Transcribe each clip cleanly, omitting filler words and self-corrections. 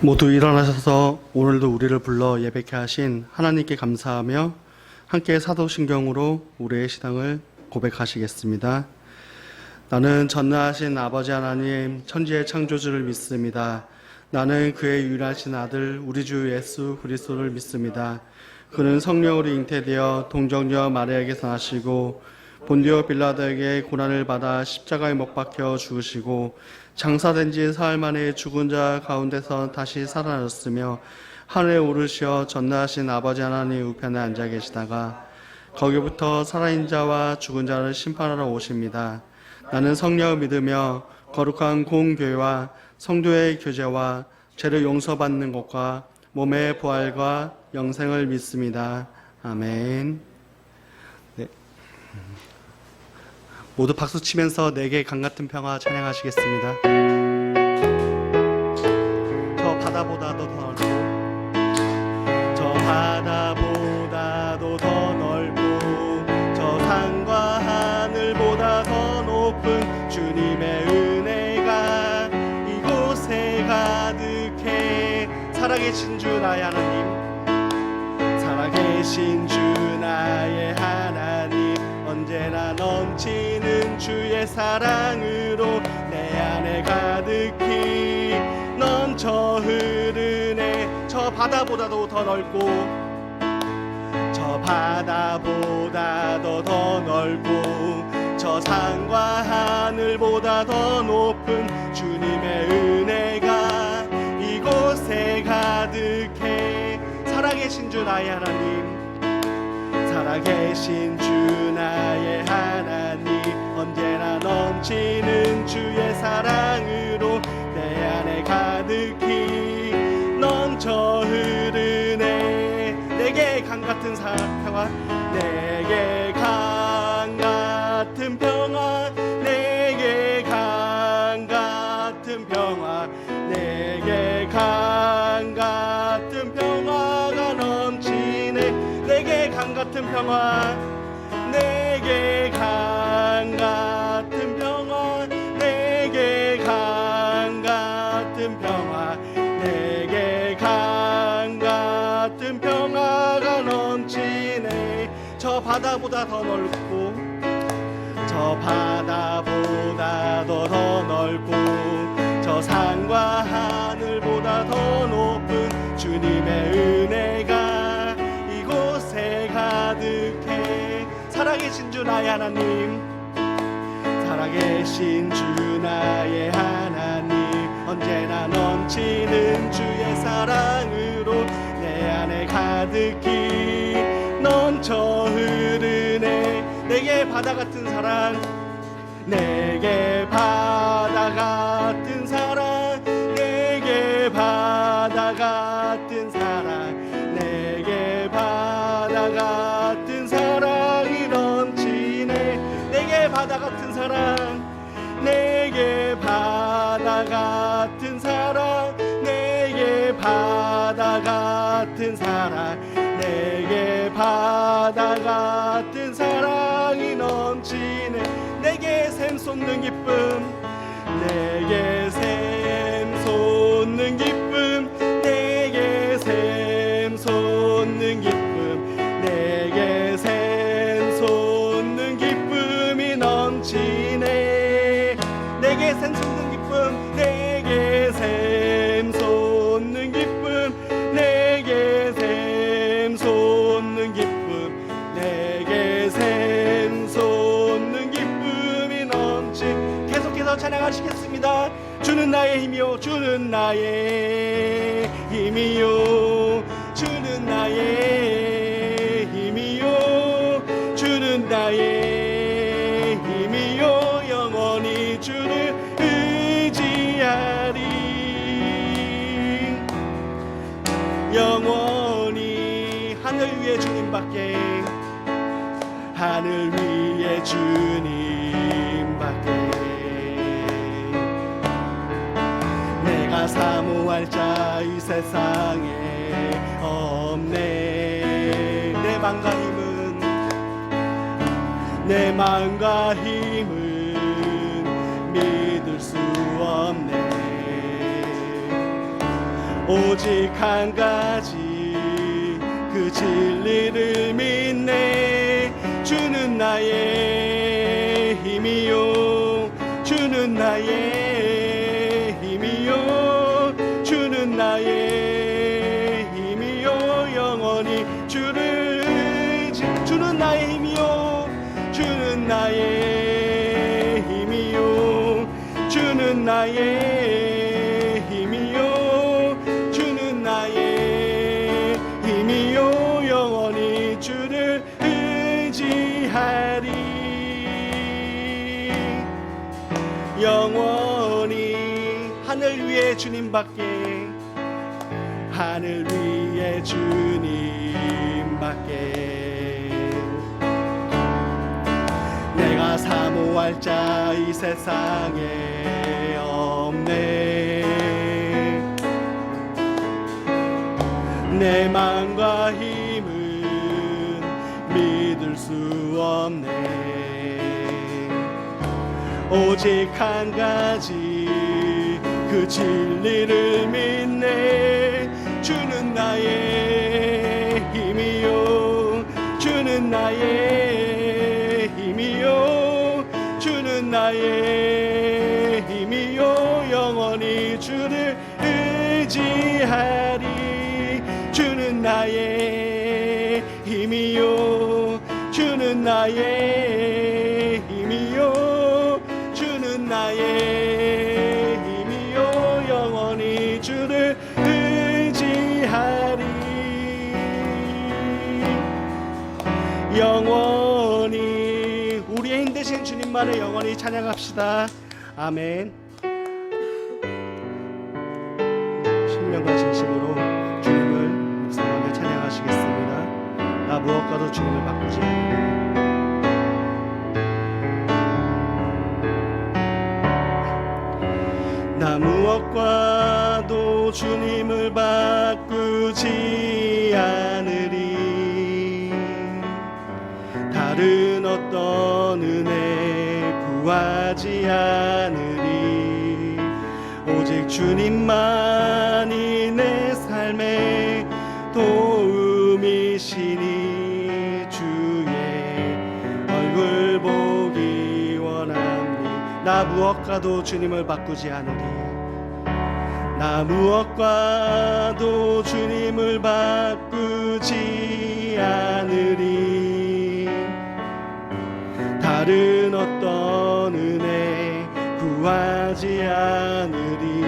모두 일어나셔서 오늘도 우리를 불러 예배케 하신 하나님께 감사하며 함께 사도신경으로 우리의 신앙을 고백하시겠습니다. 나는 전능하신 아버지 하나님 천지의 창조주를 믿습니다. 나는 그의 유일하신 아들 우리 주 예수 그리스도를 믿습니다. 그는 성령으로 잉태되어 동정녀 마리아에게서 나시고 본디오 빌라도에게 고난을 받아 십자가에 못 박혀 죽으시고 장사된 지 사흘 만에 죽은 자 가운데서 다시 살아나셨으며 하늘에 오르시어 전능하신 아버지 하나님 우편에 앉아 계시다가 거기부터 살아있는 자와 죽은 자를 심판하러 오십니다. 나는 성령을 믿으며 거룩한 공교회와 성도의 교제와 죄를 용서받는 것과 몸의 부활과 영생을 믿습니다. 아멘. 네. 모두 박수 치면서 내게 강같은 평화 찬양하시겠습니다. 저 바다보다도 더 넓고 저 바다보다도 더 넓고 저 산과 하늘보다 더 높은 주님의 은혜가 이곳에 가득해. 살아계신 주 나의 하나님, 살아계신 주 나의 하나님, 언제나 넘치는 주의 사랑으로 내 안에 가득히 넘쳐 흐르네. 저 바다보다도 더 넓고 저 바다보다도 더 넓고 저 산과 하늘보다 더 높은 주님의 은혜가 이곳에 가득해. 살아계신 주 나의 하나님, 살아계신 주 나의 하나님, 언제나 넘치는 주의 사랑으로 내 안에 가득히 넘쳐 흐르네. 내게 강같은 평화, 내게 강같은 평화, 내게 강같은 평화, 내게 강같은 평화가 넘치네. 내게 강같은 평화, 내게 강같은 평화, 내게 강같은 평화, 내게 강같은 평화가 넘치네. 저 바다보다 더 넓고 저 바다보다도 더 넓고 저 산과 하늘보다 더 높은 주님의 은혜가 이곳에 가득해. 살아계신 주 나의 하나님, 살아계신 주 나의 하나님, 언제나 넘치는 주의 사랑으로 내 안에 가득히 넘쳐 흐르네. 내게 바다 같은 사랑, 내게 바다 같은 사랑, 내게 바다 같은 사랑, 내게 바다 같은 사랑이 넘치네. 내게 바다 같은 사랑, 내게 바다 같은 사랑, 내게 바다 같은 사랑, 내게 바다 같은 사랑이 넘치네. 내게 샘 솟는 기쁨, 내게 샘 솟는 기쁨, 내게 샘 솟는 기쁨, 내게 샘 솟는 기쁨이 넘치네. 내게 샘 솟는 기쁨, 내게 샘 솟는 기쁨, 내게 샘 솟는 기쁨, 내게 샘 솟는 기쁨이 넘치. 계속해서 찬양하시겠습니다. 주는 나의 힘이요, 주는 나의 힘이요, 주는 나의 힘이요, 주는 나의 힘이요, 영원히 주를 의지하리. 영원히 하늘 위에 주님밖에, 하늘 위에 주님밖에 내가 사모할 자 이 세상에 없네. 내 맘과 힘은, 내 맘과 힘은 믿을 수 없네. 오직 한 가지 그 진리를 믿네. 주는 나의 힘이요 주는 나의 힘이요 주는 나의 힘이요 영원히 주를 주는 나의 힘이요 주는 나의 힘이요 주는 나의 힘이요 주는 나의 힘이요 영원히 주를 의지하리. 영원히 하늘 위에 주님밖에 하늘 위에 주님밖에 내가 사모할 자 이 세상에 없네. 내 맘과 힘은 믿을 수 없네. 오직 한 가지 그 진리를 믿네. 주는 나의 힘이요 주는 나의 힘이요 주는 나의 힘이요 영원히 주를 의지하리. 주는 나의 힘이요 주는 나의 힘이요 주는 나의 힘이요 영원히 주를 의지하리. 영원히 우리의 힘 대신 주님만을 영원히 찬양합시다. 아멘. 신명과 진심으로 주님을 묵상하며 찬양하시겠습니다. 나 무엇과도 주님을 바꾸지 않으리. 나 무엇과도 주님을 바꾸지 않으리. 다른 어떤 은혜 구하지 않으리. 오직 주님만이 내 삶의 도움이시니 주의 얼굴 보기 원하니. 나 무엇과도 주님을 바꾸지 않으리. 나 무엇과도 주님을 바꾸지 않으리. 다른 어떤 은혜 구하지 않으리.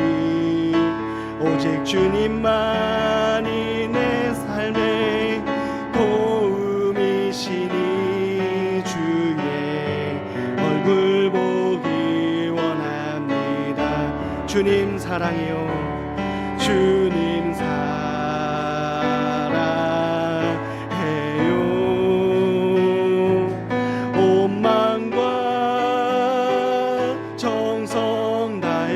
오직 주님만이 내 삶의 도움이시니 주의 얼굴 보기 원합니다. 주님 사랑해요 주님 사랑해요. 온 마음과 정성 다해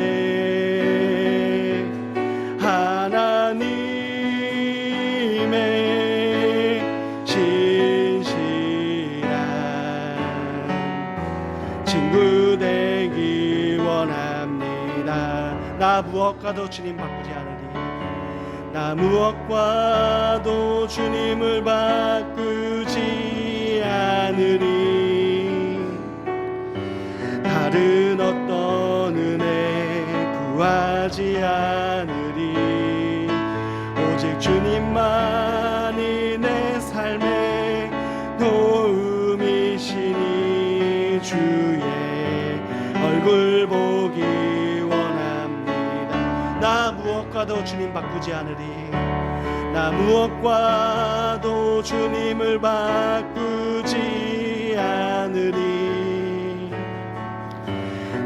하나님의 신실한 친구 되기 원합니다. 나 무엇과도 주님 바꾸지 않으리. 나 무엇과도 주님을 바꾸지 않으리. 다른 어떤 은혜 구하지 않으리. 오직 주님만이 내 삶의 도움이시니 주의 얼굴 보기 원합니다. 나 무엇과도 주님 바꾸지 않으리. 나 무엇과도 주님을 바꾸지 않으리.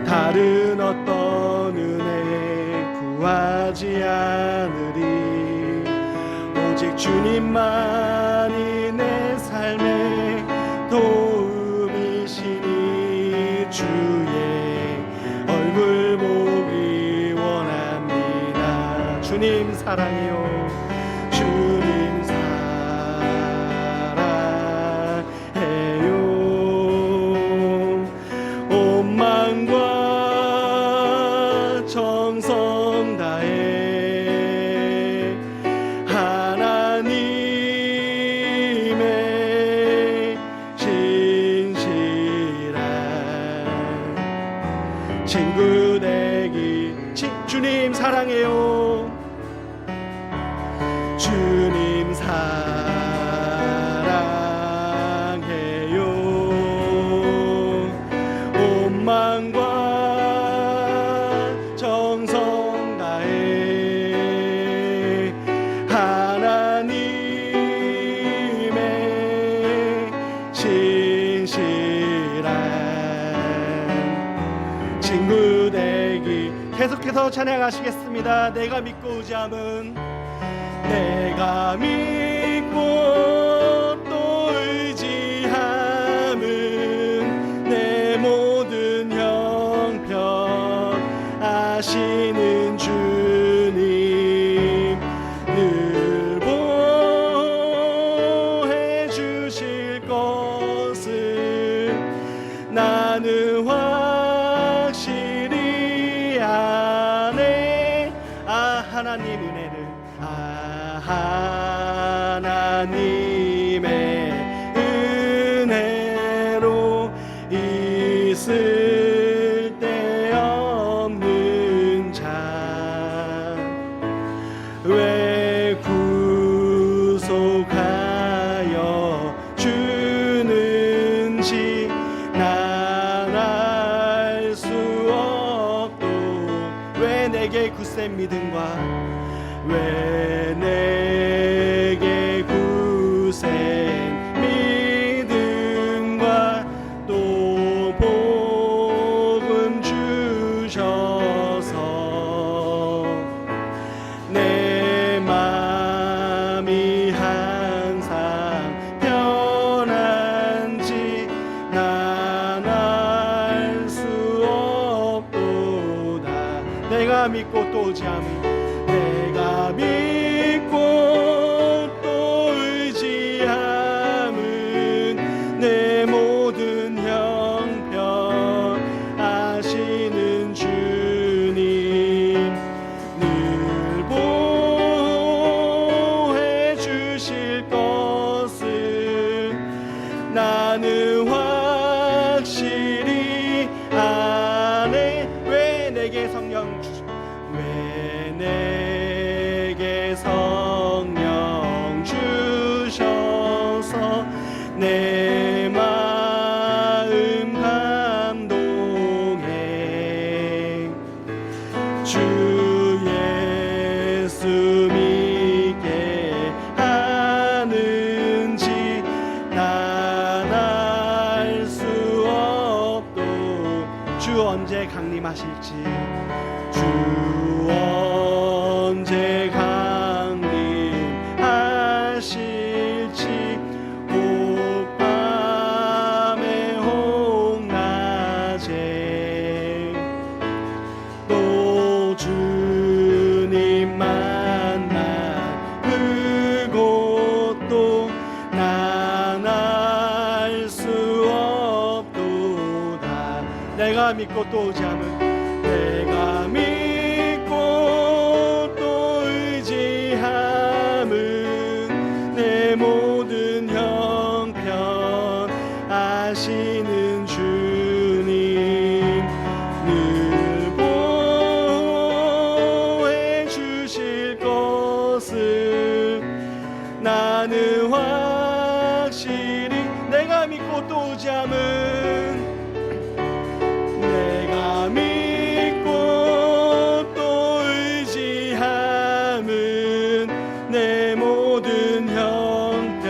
다른 어떤 은혜 구하지 않으리. 오직 주님만이 내 삶의 도움이시니 주의 얼굴 보기 원합니다. 주님 사랑해요 주님 사랑해요. 온 마음과 정성 다해 사랑해요. 주님 사랑해요. 온 마음과 정성 다해 하나님의 신실한 친구 되기. 계속해서 찬양하시겠습니다. 내가 믿고 의지함은, 내가 믿고 또 의지함은 내 모든 형편 아시는 주님, 늘 보호해 주실 것을 나는 확실히 아네. 하나님 은혜를, 하나님의 은혜로 있을 데 없는 자 왜 구속하여 주는지 난 알 수 없도. 왜 내게 굳센 믿음과 왜 내게 굳센 믿음과 또 복음 주셔서 내 맘이 항상 편한지 난 알 수 없도다. 내가 믿고 또 의지함이, 내가 믿고 또 의지함은 내 모든 형편 아시는 주님, 늘 보호해 주실 것을 나는 확실히 아네. 왜 내게 성령 주시, 왜 내게 성령 주셔서 내 마음 감동해 주 예수 믿게 하는지 난 알 수 없도. 주 언제 강림하실지, 주 언제 강림하실지 혹밤에 혹낮에 또 주님 만나 그곳도 난 알 수 없도다. 내가 믿고 또 의지함은, 내가 믿고 또 의지함은 내 모든 형편 아시는 주님, 늘 보호해 주실 것을 나는 확실히. 내가 믿고 또 의지함은, 내가 믿고 또 의지함은 내 모든 형편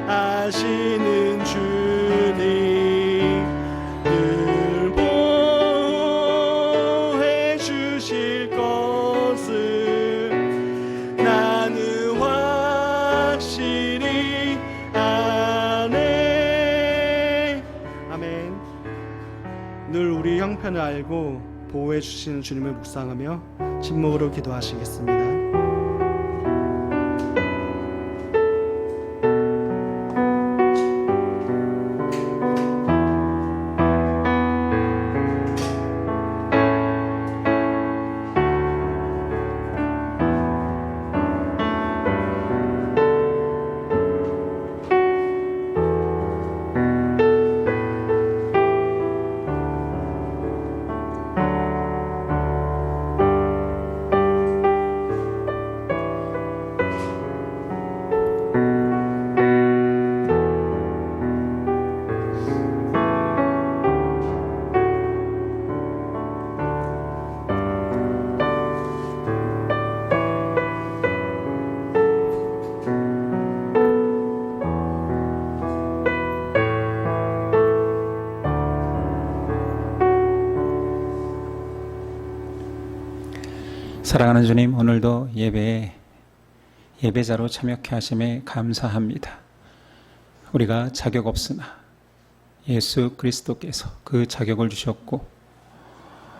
아시는 주님, 늘 보호해 주실 것을 나는 확실히 아네. 아멘. 늘 우리 형편을 알고 보호해 주시는 주님을 묵상하며 침묵으로 기도하시겠습니다. 사랑하는 주님, 오늘도 예배에 예배자로 참여케 하심에 감사합니다. 우리가 자격 없으나 예수 그리스도께서 그 자격을 주셨고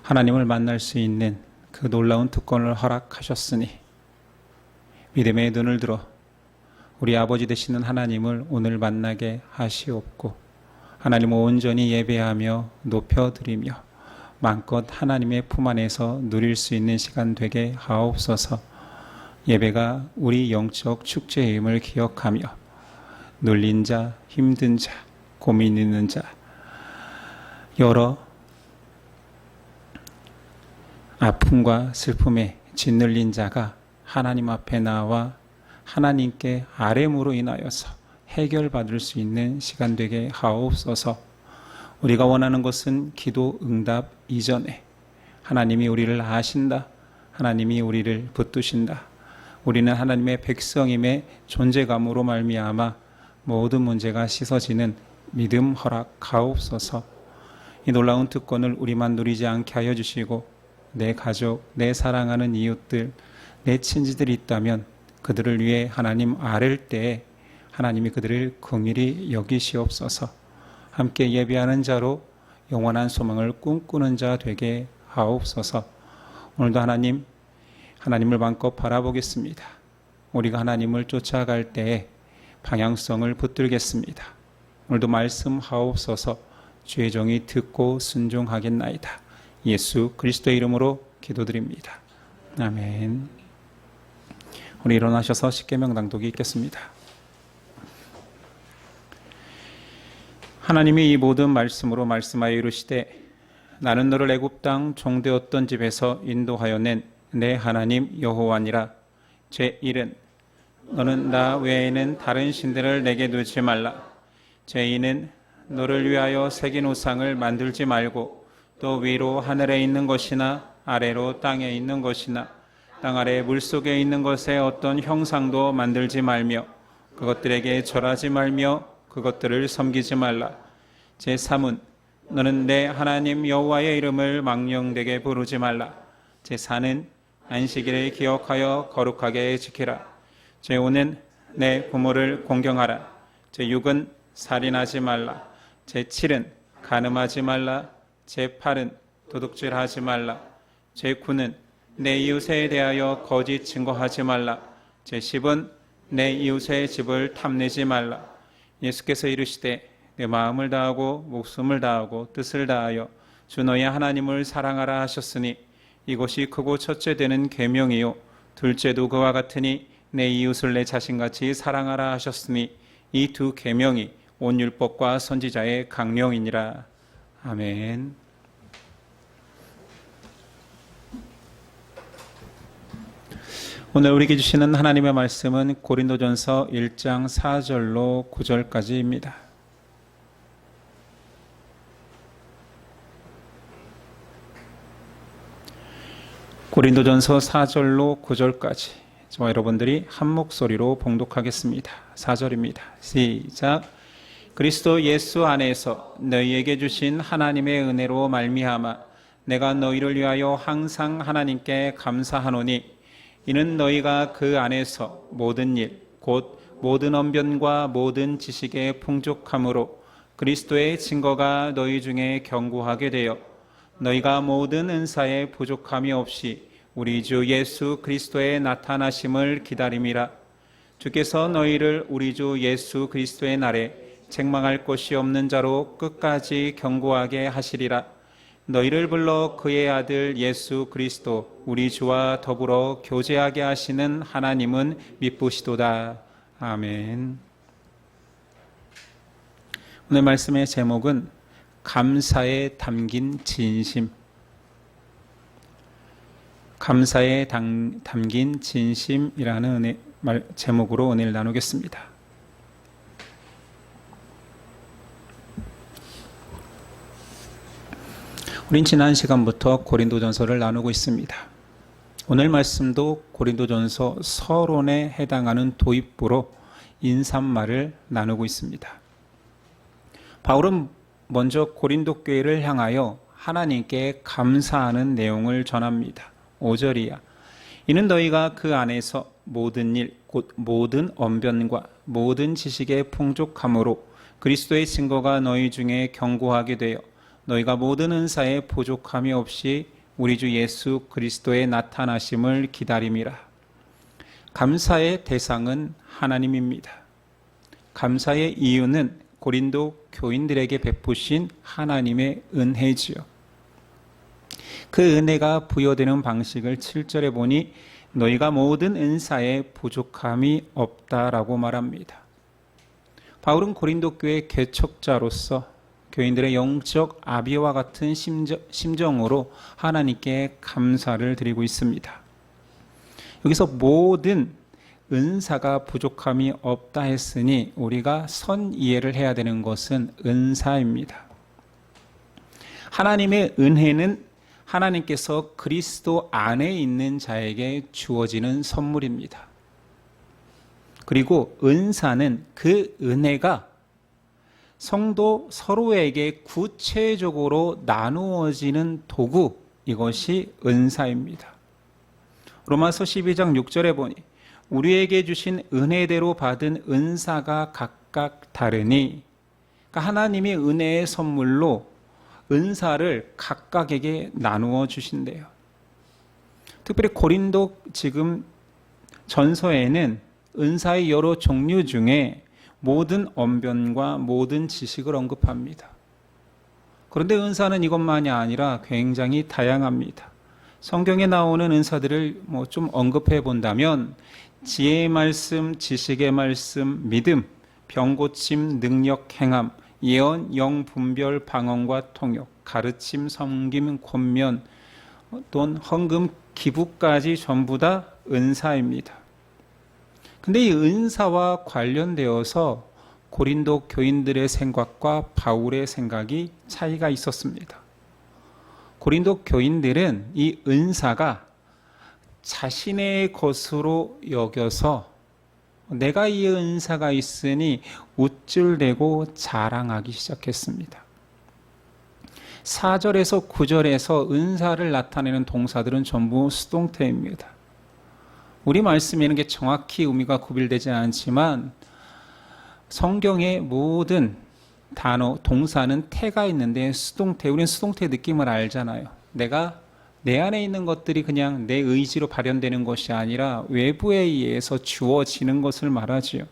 하나님을 만날 수 있는 그 놀라운 특권을 허락하셨으니 믿음의 눈을 들어 우리 아버지 되시는 하나님을 오늘 만나게 하시옵고 하나님을 온전히 예배하며 높여드리며 마음껏 하나님의 품 안에서 누릴 수 있는 시간 되게 하옵소서. 예배가 우리 영적 축제임을 기억하며 눌린 자, 힘든 자, 고민 있는 자, 여러 아픔과 슬픔에 짓눌린 자가 하나님 앞에 나와 하나님께 아뢰므로 인하여서 해결받을 수 있는 시간 되게 하옵소서. 우리가 원하는 것은 기도 응답 이전에 하나님이 우리를 아신다. 하나님이 우리를 붙드신다. 우리는 하나님의 백성임의 존재감으로 말미암아 모든 문제가 씻어지는 믿음 허락하옵소서. 이 놀라운 특권을 우리만 누리지 않게 하여 주시고 내 가족, 내 사랑하는 이웃들, 내 친지들이 있다면 그들을 위해 하나님 아랠 때에 하나님이 그들을 긍휼히 여기시옵소서. 함께 예배하는 자로 영원한 소망을 꿈꾸는 자 되게 하옵소서. 오늘도 하나님을 마음껏 바라보겠습니다. 우리가 하나님을 쫓아갈 때에 방향성을 붙들겠습니다. 오늘도 말씀하옵소서. 주의 종이 듣고 순종하겠나이다. 예수 그리스도의 이름으로 기도드립니다. 아멘. 우리 일어나셔서 십계명 낭독이 있겠습니다. 하나님이 이 모든 말씀으로 말씀하여 이르시되 나는 너를 애굽 땅 종되었던 집에서 인도하여 낸 내 하나님 여호와니라. 제1은 너는 나 외에는 다른 신들을 내게 두지 말라. 제2는 너를 위하여 새긴 우상을 만들지 말고 또 위로 하늘에 있는 것이나 아래로 땅에 있는 것이나 땅 아래 물속에 있는 것에 어떤 형상도 만들지 말며 그것들에게 절하지 말며 그것들을 섬기지 말라. 제3은 너는 내 하나님 여호와의 이름을 망령되게 부르지 말라. 제4는 안식일을 기억하여 거룩하게 지키라. 제5는 내 부모를 공경하라. 제6은 살인하지 말라. 제7은 간음하지 말라. 제8은 도둑질하지 말라. 제9는 내 이웃에 대하여 거짓 증거하지 말라. 제10은 내 이웃의 집을 탐내지 말라. 예수께서 이르시되 내 마음을 다하고 목숨을 다하고 뜻을 다하여 주 너의 하나님을 사랑하라 하셨으니 이것이 크고 첫째 되는 계명이요 둘째도 그와 같으니 내 이웃을 내 자신같이 사랑하라 하셨으니 이 두 계명이 온 율법과 선지자의 강령이니라. 아멘. 오늘 우리에게 주시는 하나님의 말씀은 고린도전서 1장 4절로 9절까지입니다. 고린도전서 4절로 9절까지 저와 여러분들이 한 목소리로 봉독하겠습니다. 4절입니다. 시작. 그리스도 예수 안에서 너희에게 주신 하나님의 은혜로 말미암아 내가 너희를 위하여 항상 하나님께 감사하노니 이는 너희가 그 안에서 모든 일 곧 모든 언변과 모든 지식의 풍족함으로 그리스도의 증거가 너희 중에 견고하게 되어 너희가 모든 은사에 부족함이 없이 우리 주 예수 그리스도의 나타나심을 기다림이라. 주께서 너희를 우리 주 예수 그리스도의 날에 책망할 것이 없는 자로 끝까지 견고하게 하시리라. 너희를 불러 그의 아들 예수 그리스도 우리 주와 더불어 교제하게 하시는 하나님은 미쁘시도다. 아멘. 오늘 말씀의 제목은 감사에 담긴 진심. 감사에 담긴 진심이라는 제목으로 은혜를 나누겠습니다. 우린 지난 시간부터 고린도전서를 나누고 있습니다. 오늘 말씀도 고린도전서 서론에 해당하는 도입부로 인사말을 나누고 있습니다. 바울은 먼저 고린도 교회를 향하여 하나님께 감사하는 내용을 전합니다. 5절이야. 이는 너희가 그 안에서 모든 일, 곧 모든 언변과 모든 지식의 풍족함으로 그리스도의 증거가 너희 중에 견고하게 되어 너희가 모든 은사에 부족함이 없이 우리 주 예수 그리스도의 나타나심을 기다림이라. 감사의 대상은 하나님입니다. 감사의 이유는 고린도 교인들에게 베푸신 하나님의 은혜지요. 그 은혜가 부여되는 방식을 7절에 보니 너희가 모든 은사에 부족함이 없다라고 말합니다. 바울은 고린도 교회 개척자로서 교인들의 영적 아비와 같은 심정으로 하나님께 감사를 드리고 있습니다. 여기서 모든 은사가 부족함이 없다 했으니 우리가 선 이해를 해야 되는 것은 은사입니다. 하나님의 은혜는 하나님께서 그리스도 안에 있는 자에게 주어지는 선물입니다. 그리고 은사는 그 은혜가 성도 서로에게 구체적으로 나누어지는 도구, 이것이 은사입니다. 로마서 12장 6절에 보니 우리에게 주신 은혜대로 받은 은사가 각각 다르니, 그러니까 하나님이 은혜의 선물로 은사를 각각에게 나누어 주신대요. 특별히 고린도 지금 전서에는 은사의 여러 종류 중에 모든 언변과 모든 지식을 언급합니다. 그런데 은사는 이것만이 아니라 굉장히 다양합니다. 성경에 나오는 은사들을 좀 언급해 본다면 지혜의 말씀, 지식의 말씀, 믿음, 병고침, 능력, 행함, 예언, 영, 분별, 방언과 통역, 가르침, 섬김, 권면, 또는 헌금, 기부까지 전부 다 은사입니다. 근데 이 은사와 관련되어서 고린도 교인들의 생각과 바울의 생각이 차이가 있었습니다. 고린도 교인들은 이 은사가 자신의 것으로 여겨서 내가 이 은사가 있으니 우쭐대고 자랑하기 시작했습니다. 4절에서 9절에서 은사를 나타내는 동사들은 전부 수동태입니다. 우리 말씀에는 게 정확히 의미가 구별되지 않지만 성경의 모든 단어, 동사는 태가 있는데 수동태, 우리는 수동태 느낌을 알잖아요. 내가 내 안에 있는 것들이 그냥 내 의지로 발현되는 것이 아니라 외부에 의해서 주어지는 것을 말하지요.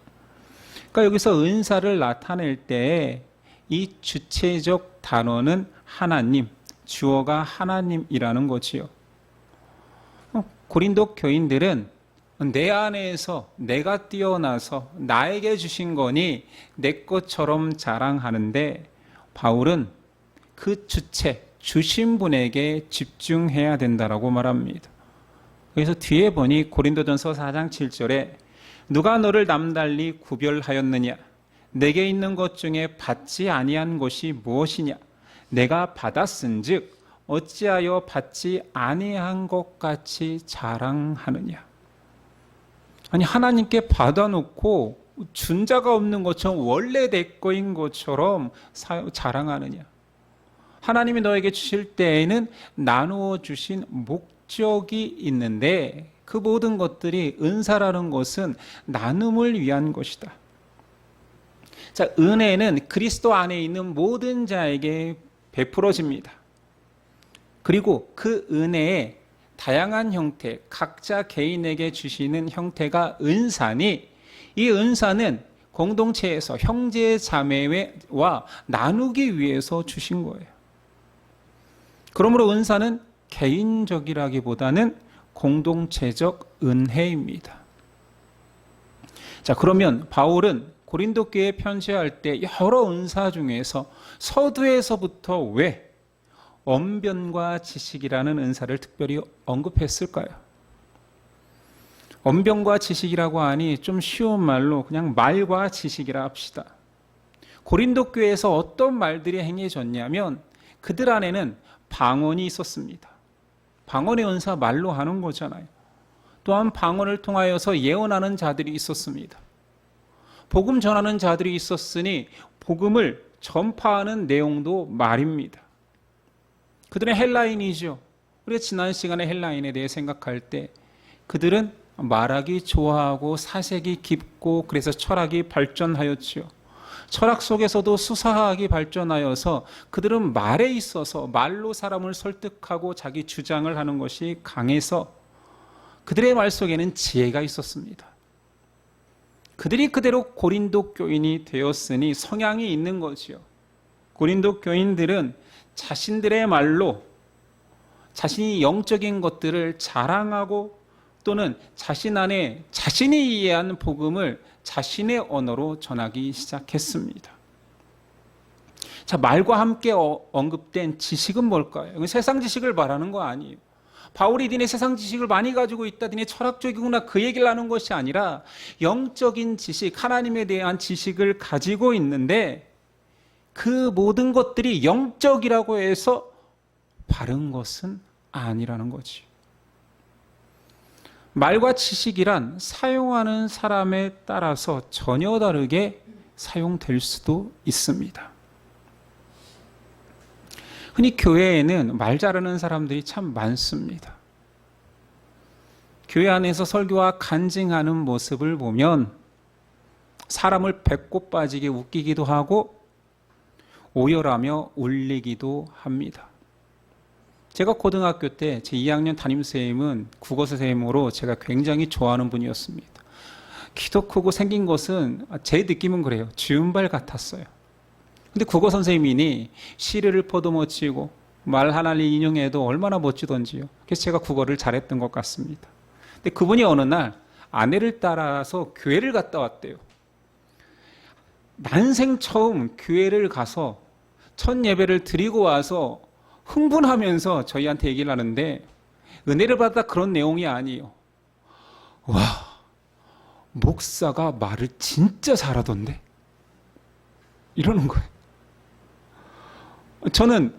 그러니까 여기서 은사를 나타낼 때 이 주체적 단어는 하나님, 주어가 하나님이라는 거지요. 고린도 교인들은 내 안에서 내가 뛰어나서 나에게 주신 거니 내 것처럼 자랑하는데, 바울은 그 주체, 주신 분에게 집중해야 된다라고 말합니다. 그래서 뒤에 보니 고린도전서 4장 7절에 누가 너를 남달리 구별하였느냐? 내게 있는 것 중에 받지 아니한 것이 무엇이냐? 내가 받았은즉 어찌하여 받지 아니한 것 같이 자랑하느냐? 아니, 하나님께 받아놓고 준 자가 없는 것처럼 원래 내 거인 것처럼 자랑하느냐? 하나님이 너에게 주실 때에는 나누어 주신 목적이 있는데 그 모든 것들이 은사라는 것은 나눔을 위한 것이다. 자, 은혜는 그리스도 안에 있는 모든 자에게 베풀어집니다. 그리고 그 은혜의 다양한 형태, 각자 개인에게 주시는 형태가 은사니, 이 은사는 공동체에서 형제 자매와 나누기 위해서 주신 거예요. 그러므로 은사는 개인적이라기보다는 공동체적 은혜입니다. 자, 그러면 바울은 고린도 교회에 편지할 때 여러 은사 중에서 서두에서부터 왜 언변과 지식이라는 은사를 특별히 언급했을까요? 언변과 지식이라고 하니 좀 쉬운 말로 그냥 말과 지식이라 합시다. 고린도 교회에서 어떤 말들이 행해졌냐면 그들 안에는 방언이 있었습니다. 방언의 은사 말로 하는 거잖아요. 또한 방언을 통하여서 예언하는 자들이 있었습니다. 복음 전하는 자들이 있었으니 복음을 전파하는 내용도 말입니다. 그들은 헬라인이죠. 우리가 지난 시간에 헬라인에 대해 생각할 때 그들은 말하기 좋아하고 사색이 깊고 그래서 철학이 발전하였지요. 철학 속에서도 수사학이 발전하여서 그들은 말에 있어서 말로 사람을 설득하고 자기 주장을 하는 것이 강해서 그들의 말 속에는 지혜가 있었습니다. 그들이 그대로 고린도 교인이 되었으니 성향이 있는 거지요. 고린도 교인들은 자신들의 말로 자신이 영적인 것들을 자랑하고 또는 자신 안에 자신이 이해한 복음을 자신의 언어로 전하기 시작했습니다. 자, 말과 함께 언급된 지식은 뭘까요? 이건 세상 지식을 말하는 거 아니에요. 바울이 니네 세상 지식을 많이 가지고 있다, 니네 철학적이구나 그 얘기를 하는 것이 아니라 영적인 지식, 하나님에 대한 지식을 가지고 있는데 그 모든 것들이 영적이라고 해서 바른 것은 아니라는 거지. 말과 지식이란 사용하는 사람에 따라서 전혀 다르게 사용될 수도 있습니다. 흔히 교회에는 말 잘하는 사람들이 참 많습니다. 교회 안에서 설교와 간증하는 모습을 보면 사람을 배꼽 빠지게 웃기기도 하고 오열하며 울리기도 합니다. 제가 고등학교 때 제 2학년 담임선생님은 국어 선생님으로 제가 굉장히 좋아하는 분이었습니다. 키도 크고 생긴 것은 제 느낌은 그래요. 주윤발 같았어요. 근데 국어 선생님이니 시를 퍼도 멋지고 말 하나를 인용해도 얼마나 멋지던지요. 그래서 제가 국어를 잘했던 것 같습니다. 근데 그분이 어느 날 아내를 따라서 교회를 갔다 왔대요. 난생 처음 교회를 가서 첫 예배를 드리고 와서 흥분하면서 저희한테 얘기를 하는데 은혜를 받아 그런 내용이 아니에요. 와, 목사가 말을 진짜 잘하던데? 이러는 거예요. 저는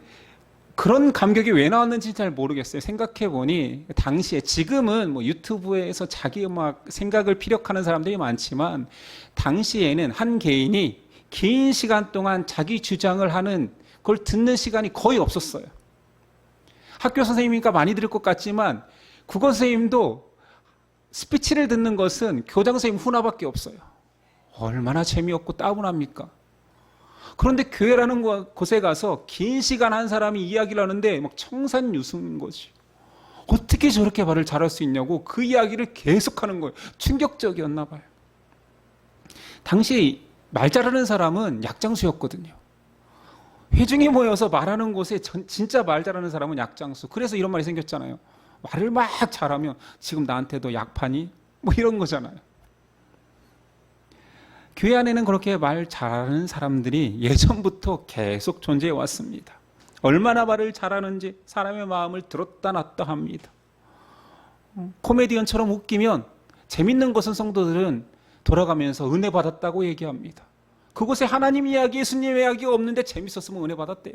그런 감격이 왜 나왔는지 잘 모르겠어요. 생각해보니 당시에, 지금은 뭐 유튜브에서 자기 막 생각을 피력하는 사람들이 많지만 당시에는 한 개인이 긴 시간 동안 자기 주장을 하는 그걸 듣는 시간이 거의 없었어요. 학교 선생님이니까 많이 들을 것 같지만 국어 선생님도 스피치를 듣는 것은 교장 선생님 훈화밖에 없어요. 얼마나 재미없고 따분합니까? 그런데 교회라는 곳에 가서 긴 시간 한 사람이 이야기를 하는데 막 청산유수인 거지. 어떻게 저렇게 말을 잘할 수 있냐고 그 이야기를 계속하는 거예요. 충격적이었나 봐요. 당시 말 잘하는 사람은 약장수였거든요. 회중이 모여서 말하는 곳에 진짜 말 잘하는 사람은 약장수. 그래서 이런 말이 생겼잖아요. 말을 막 잘하면 지금 나한테도 약파니? 뭐 이런 거잖아요. 교회 안에는 그렇게 말 잘하는 사람들이 예전부터 계속 존재해 왔습니다. 얼마나 말을 잘하는지 사람의 마음을 들었다 놨다 합니다. 코미디언처럼 웃기면 재밌는 것은 성도들은 돌아가면서 은혜 받았다고 얘기합니다. 그곳에 하나님 이야기, 예수님 이야기가 없는데 재밌었으면 은혜 받았대요.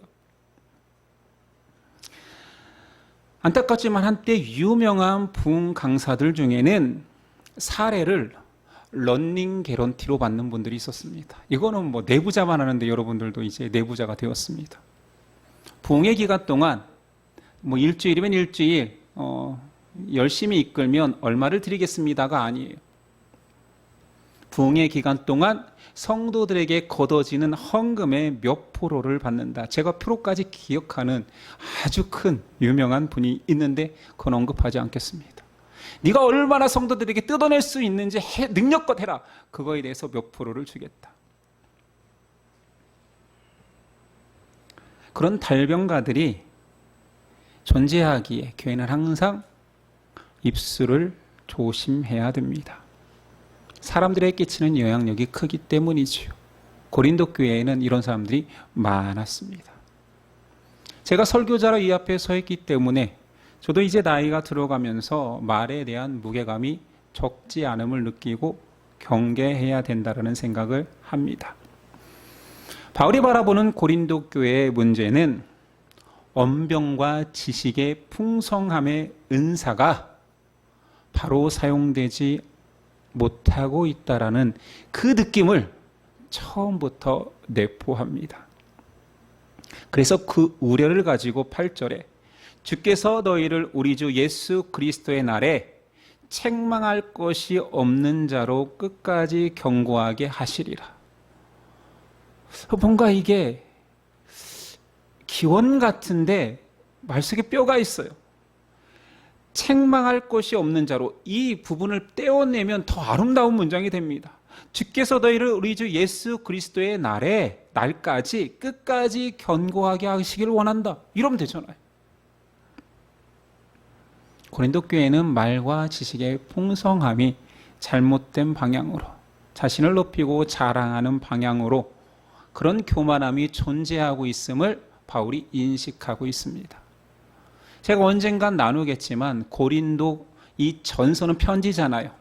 안타깝지만 한때 유명한 부흥 강사들 중에는 사례를 런닝 개런티로 받는 분들이 있었습니다. 이거는 뭐 내부자만 하는데 여러분들도 이제 내부자가 되었습니다. 부흥의 기간 동안 뭐 일주일이면 일주일 열심히 이끌면 얼마를 드리겠습니다가 아니에요. 부흥의 기간 동안 성도들에게 걷어지는 헌금의 몇 프로를 받는다. 제가 프로까지 기억하는 아주 큰 유명한 분이 있는데 그건 언급하지 않겠습니다. 네가 얼마나 성도들에게 뜯어낼 수 있는지 능력껏 해라. 그거에 대해서 몇 프로를 주겠다. 그런 달병가들이 존재하기에 교회는 항상 입술을 조심해야 됩니다. 사람들에게 끼치는 영향력이 크기 때문이지요. 고린도 교회에는 이런 사람들이 많았습니다. 제가 설교자로 이 앞에 서 있기 때문에 저도 이제 나이가 들어가면서 말에 대한 무게감이 적지 않음을 느끼고 경계해야 된다는 생각을 합니다. 바울이 바라보는 고린도 교회의 문제는 언병과 지식의 풍성함의 은사가 바로 사용되지 못하고 있다라는 그 느낌을 처음부터 내포합니다. 그래서 그 우려를 가지고 8절에 주께서 너희를 우리 주 예수 그리스도의 날에 책망할 것이 없는 자로 끝까지 경고하게 하시리라. 뭔가 이게 기원 같은데 말 속에 뼈가 있어요. 책망할 것이 없는 자로, 이 부분을 떼어내면 더 아름다운 문장이 됩니다. 주께서 너희를 우리 주 예수 그리스도의 날까지 끝까지 견고하게 하시기를 원한다. 이러면 되잖아요. 고린도 교회는 말과 지식의 풍성함이 잘못된 방향으로, 자신을 높이고 자랑하는 방향으로 그런 교만함이 존재하고 있음을 바울이 인식하고 있습니다. 제가 언젠간 나누겠지만 고린도 이 전서는 편지잖아요.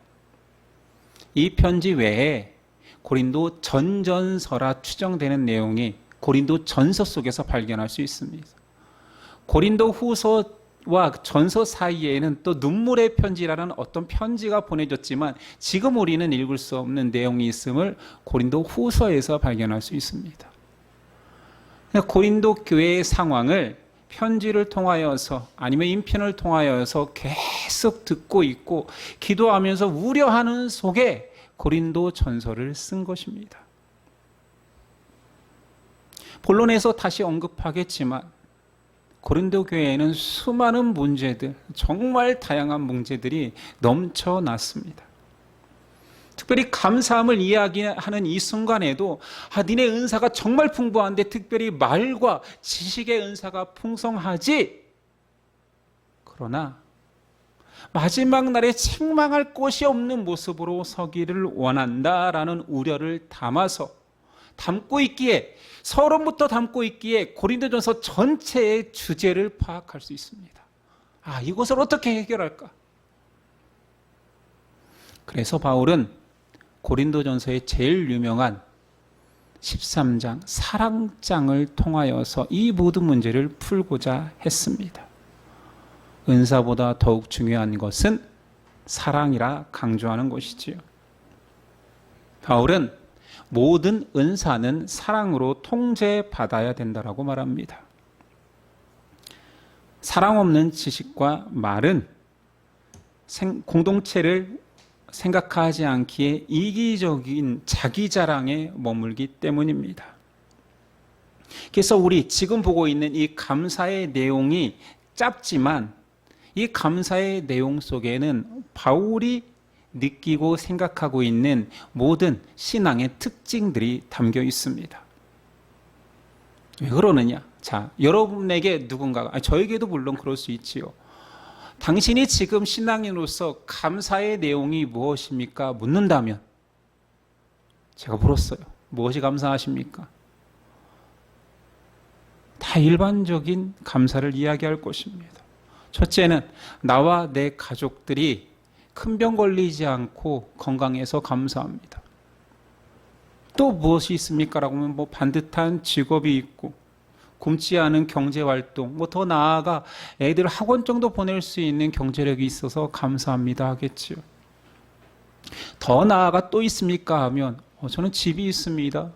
이 편지 외에 고린도 전전서라 추정되는 내용이 고린도 전서 속에서 발견할 수 있습니다. 고린도 후서와 전서 사이에는 또 눈물의 편지라는 어떤 편지가 보내졌지만 지금 우리는 읽을 수 없는 내용이 있음을 고린도 후서에서 발견할 수 있습니다. 고린도 교회의 상황을 편지를 통하여서 아니면 인편을 통하여서 계속 듣고 있고 기도하면서 우려하는 속에 고린도 전서를 쓴 것입니다. 본론에서 다시 언급하겠지만 고린도 교회에는 수많은 문제들, 정말 다양한 문제들이 넘쳐났습니다. 특별히 감사함을 이야기하는 이 순간에도 니네 은사가 정말 풍부한데 특별히 말과 지식의 은사가 풍성하지. 그러나 마지막 날에 책망할 곳이 없는 모습으로 서기를 원한다라는 우려를 담고 있기에, 서론부터 담고 있기에 고린도전서 전체의 주제를 파악할 수 있습니다. 이것을 어떻게 해결할까? 그래서 바울은 고린도전서의 제일 유명한 13장 사랑장을 통하여서 이 모든 문제를 풀고자 했습니다. 은사보다 더욱 중요한 것은 사랑이라 강조하는 것이지요. 바울은 모든 은사는 사랑으로 통제받아야 된다라고 말합니다. 사랑 없는 지식과 말은 공동체를 생각하지 않기에 이기적인 자기 자랑에 머물기 때문입니다. 그래서 우리 지금 보고 있는 이 감사의 내용이 짧지만 이 감사의 내용 속에는 바울이 느끼고 생각하고 있는 모든 신앙의 특징들이 담겨 있습니다. 왜 그러느냐? 자, 여러분에게 누군가가, 저에게도 물론 그럴 수 있지요. 당신이 지금 신앙인으로서 감사의 내용이 무엇입니까? 묻는다면 제가 물었어요. 무엇이 감사하십니까? 다 일반적인 감사를 이야기할 것입니다. 첫째는 나와 내 가족들이 큰 병 걸리지 않고 건강해서 감사합니다. 또 무엇이 있습니까? 라고 하면 반듯한 직업이 있고 굶지 않은 경제활동, 더 나아가 애들 학원 정도 보낼 수 있는 경제력이 있어서 감사합니다 하겠지요. 더 나아가 또 있습니까? 하면 저는 집이 있습니다.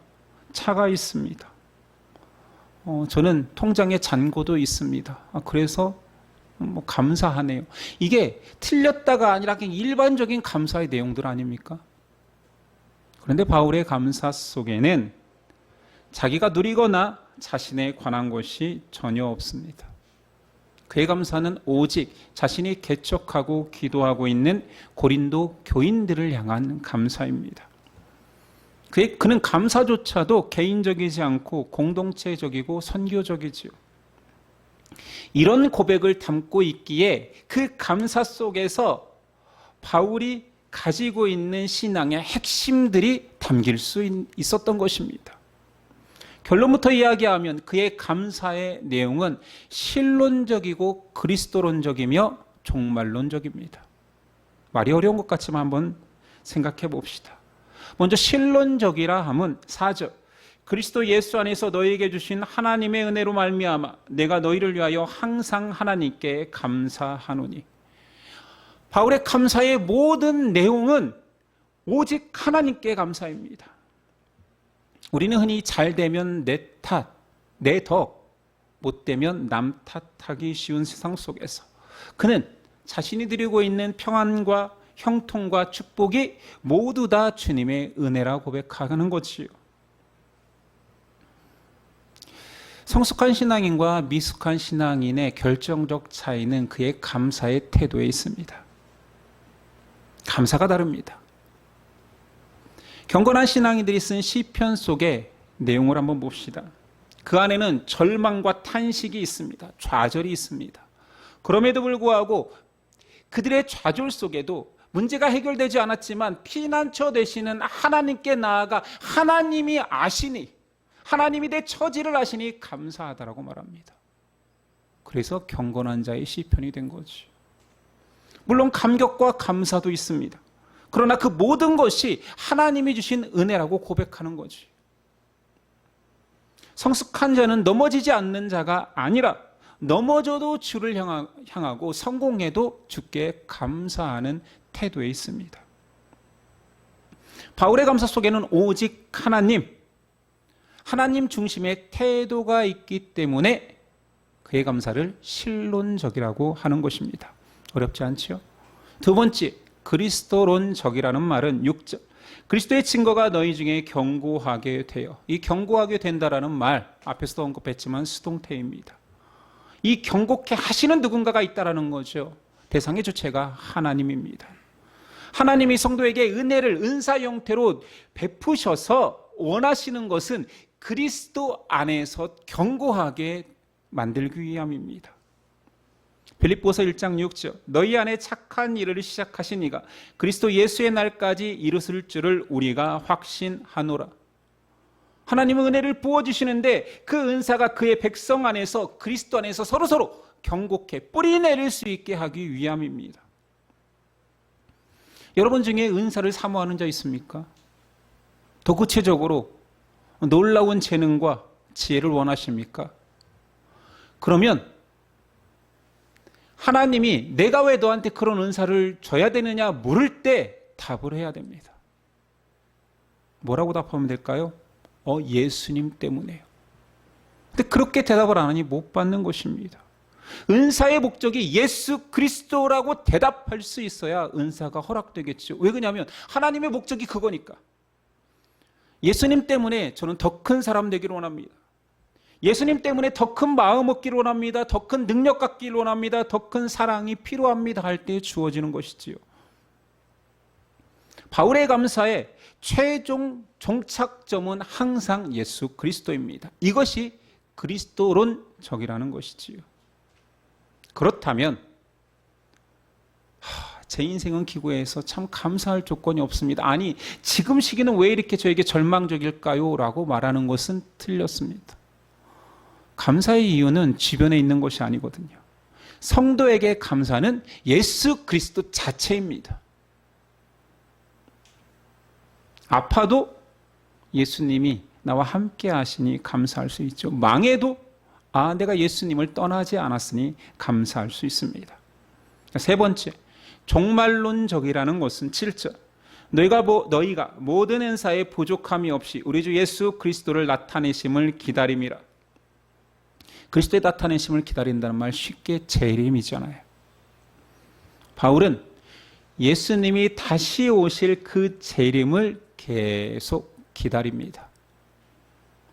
차가 있습니다. 저는 통장에 잔고도 있습니다. 그래서 감사하네요. 이게 틀렸다가 아니라 그냥 일반적인 감사의 내용들 아닙니까? 그런데 바울의 감사 속에는 자기가 누리거나 자신에 관한 것이 전혀 없습니다. 그의 감사는 오직 자신이 개척하고 기도하고 있는 고린도 교인들을 향한 감사입니다. 그는 감사조차도 개인적이지 않고 공동체적이고 선교적이지요. 이런 고백을 담고 있기에 그 감사 속에서 바울이 가지고 있는 신앙의 핵심들이 담길 수 있었던 것입니다. 결론부터 이야기하면 그의 감사의 내용은 신론적이고 그리스도론적이며 종말론적입니다. 말이 어려운 것 같지만 한번 생각해 봅시다. 먼저 신론적이라 함은 4절 그리스도 예수 안에서 너희에게 주신 하나님의 은혜로 말미암아 내가 너희를 위하여 항상 하나님께 감사하노니. 바울의 감사의 모든 내용은 오직 하나님께 감사입니다. 우리는 흔히 잘 되면 내 탓, 내 덕, 못 되면 남 탓하기 쉬운 세상 속에서 그는 자신이 누리고 있는 평안과 형통과 축복이 모두 다 주님의 은혜라 고백하는 거지요. 성숙한 신앙인과 미숙한 신앙인의 결정적 차이는 그의 감사의 태도에 있습니다. 감사가 다릅니다. 경건한 신앙인들이 쓴 시편 속의 내용을 한번 봅시다. 그 안에는 절망과 탄식이 있습니다. 좌절이 있습니다. 그럼에도 불구하고 그들의 좌절 속에도 문제가 해결되지 않았지만 피난처 되시는 하나님께 나아가 하나님이 아시니, 하나님이 내 처지를 아시니 감사하다라고 말합니다. 그래서 경건한 자의 시편이 된 거죠. 물론 감격과 감사도 있습니다. 그러나 그 모든 것이 하나님이 주신 은혜라고 고백하는 거지. 성숙한 자는 넘어지지 않는 자가 아니라 넘어져도 주를 향하고 성공해도 주께 감사하는 태도에 있습니다. 바울의 감사 속에는 오직 하나님 중심의 태도가 있기 때문에 그의 감사를 신론적이라고 하는 것입니다. 어렵지 않지요? 두 번째, 그리스도론적이라는 말은 6절. 그리스도의 증거가 너희 중에 견고하게 되어. 이 견고하게 된다라는 말, 앞에서도 언급했지만 수동태입니다. 이 견고케 하시는 누군가가 있다라는 거죠. 대상의 주체가 하나님입니다. 하나님이 성도에게 은혜를 은사 형태로 베푸셔서 원하시는 것은 그리스도 안에서 견고하게 만들기 위함입니다. 빌립보서 1장 6절. 너희 안에 착한 일을 시작하신 이가 그리스도 예수의 날까지 이루실 줄을 우리가 확신하노라. 하나님은 은혜를 부어주시는데 그 은사가 그의 백성 안에서 그리스도 안에서 서로서로 견고케 뿌리 내릴 수 있게 하기 위함입니다. 여러분 중에 은사를 사모하는 자 있습니까? 더 구체적으로 놀라운 재능과 지혜를 원하십니까? 그러면 하나님이 내가 왜 너한테 그런 은사를 줘야 되느냐 물을 때 답을 해야 됩니다. 뭐라고 답하면 될까요? 예수님 때문에요. 근데 그렇게 대답을 안 하니 못 받는 것입니다. 은사의 목적이 예수 그리스도라고 대답할 수 있어야 은사가 허락되겠죠. 왜 그러냐면 하나님의 목적이 그거니까. 예수님 때문에 저는 더 큰 사람 되기를 원합니다. 예수님 때문에 더 큰 마음 얻기를 원합니다. 더 큰 능력 갖기를 원합니다. 더 큰 사랑이 필요합니다 할 때 주어지는 것이지요. 바울의 감사의 최종 종착점은 항상 예수 그리스도입니다. 이것이 그리스도론적이라는 것이지요. 그렇다면 제 인생은 기구해서 참 감사할 조건이 없습니다. 아니, 지금 시기는 왜 이렇게 저에게 절망적일까요? 라고 말하는 것은 틀렸습니다. 감사의 이유는 주변에 있는 것이 아니거든요. 성도에게 감사는 예수 그리스도 자체입니다. 아파도 예수님이 나와 함께 하시니 감사할 수 있죠. 망해도 내가 예수님을 떠나지 않았으니 감사할 수 있습니다. 세 번째, 종말론적이라는 것은 7절. 너희가 모든 은사에 부족함이 없이 우리 주 예수 그리스도를 나타내심을 기다림이라. 그리스도의 나타내심을 기다린다는 말 쉽게 재림이잖아요. 바울은 예수님이 다시 오실 그 재림을 계속 기다립니다.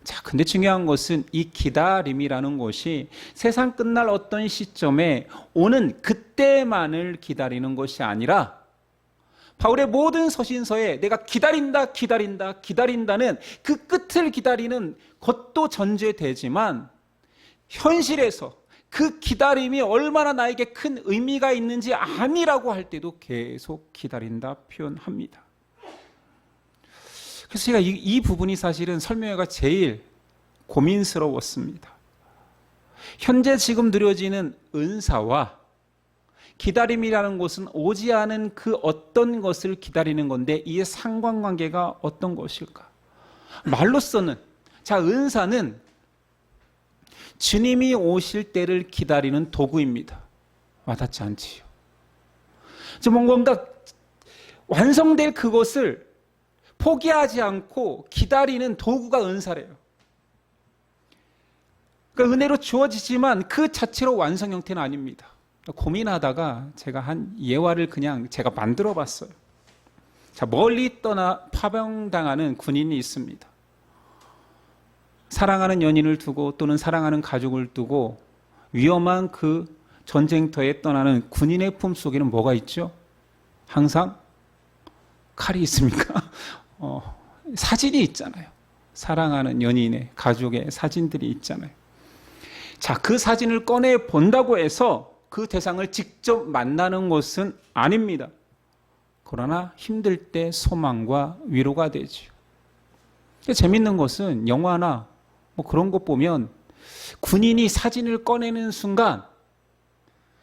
자, 근데 중요한 것은 이 기다림이라는 것이 세상 끝날 어떤 시점에 오는 그때만을 기다리는 것이 아니라 바울의 모든 서신서에 내가 기다린다는 그 끝을 기다리는 것도 전제되지만 현실에서 그 기다림이 얼마나 나에게 큰 의미가 있는지 아니라고 할 때도 계속 기다린다 표현합니다. 그래서 제가 이 부분이 사실은 설명회가 제일 고민스러웠습니다. 현재 지금 누려지는 은사와 기다림이라는 것은 오지 않은 그 어떤 것을 기다리는 건데 이의 상관관계가 어떤 것일까? 말로서는 은사는 주님이 오실 때를 기다리는 도구입니다. 와닿지 않지요. 뭔가 완성될 그것을 포기하지 않고 기다리는 도구가 은사래요. 그러니까 은혜로 주어지지만 그 자체로 완성 형태는 아닙니다. 고민하다가 제가 한 예화를 그냥 제가 만들어 봤어요. 자, 멀리 떠나 파병당하는 군인이 있습니다. 사랑하는 연인을 두고 또는 사랑하는 가족을 두고 위험한 그 전쟁터에 떠나는 군인의 품속에는 뭐가 있죠? 항상 칼이 있습니까? 사진이 있잖아요. 사랑하는 연인의 가족의 사진들이 있잖아요. 자, 그 사진을 꺼내 본다고 해서 그 대상을 직접 만나는 것은 아닙니다. 그러나 힘들 때 소망과 위로가 되죠. 재밌는 것은 영화나 뭐 그런 것 보면 군인이 사진을 꺼내는 순간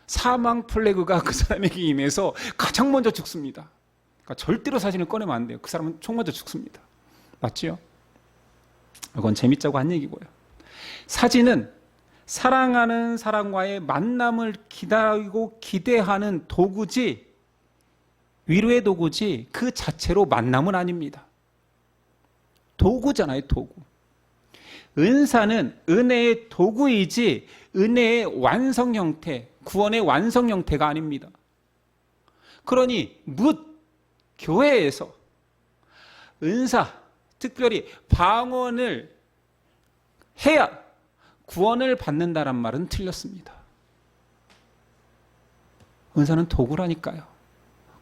사망 플래그가 그 사람에게 임해서 가장 먼저 죽습니다. 그러니까 절대로 사진을 꺼내면 안 돼요. 그 사람은 총 맞아 죽습니다. 맞죠? 이건 재밌자고 한 얘기고요. 사진은 사랑하는 사람과의 만남을 기다리고 기대하는 도구지, 위로의 도구지 그 자체로 만남은 아닙니다. 도구잖아요, 도구. 은사는 은혜의 도구이지 은혜의 완성 형태, 구원의 완성 형태가 아닙니다. 그러니 교회에서 은사, 특별히 방언을 해야 구원을 받는다란 말은 틀렸습니다. 은사는 도구라니까요.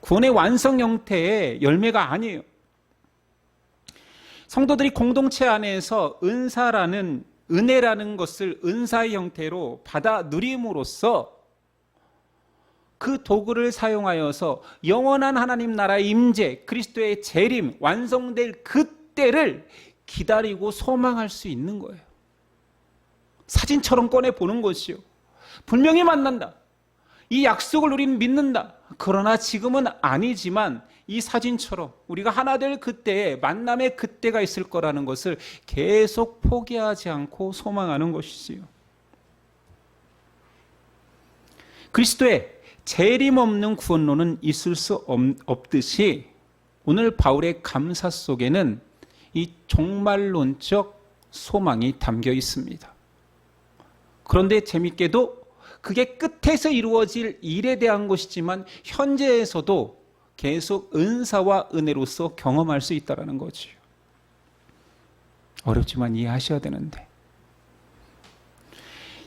구원의 완성 형태의 열매가 아니에요. 성도들이 공동체 안에서 은혜라는 것을 은사의 형태로 받아 누림으로써 그 도구를 사용하여서 영원한 하나님 나라의 임재, 그리스도의 재림, 완성될 그때를 기다리고 소망할 수 있는 거예요. 사진처럼 꺼내보는 것이요. 분명히 만난다. 이 약속을 우리는 믿는다. 그러나 지금은 아니지만 이 사진처럼 우리가 하나 될 그때에 만남의 그때가 있을 거라는 것을 계속 포기하지 않고 소망하는 것이지요. 그리스도의 재림 없는 구원론은 있을 수 없듯이 오늘 바울의 감사 속에는 이 종말론적 소망이 담겨 있습니다. 그런데 재밌게도 그게 끝에서 이루어질 일에 대한 것이지만 현재에서도 계속 은사와 은혜로서 경험할 수 있다는 거죠. 어렵지만 이해하셔야 되는데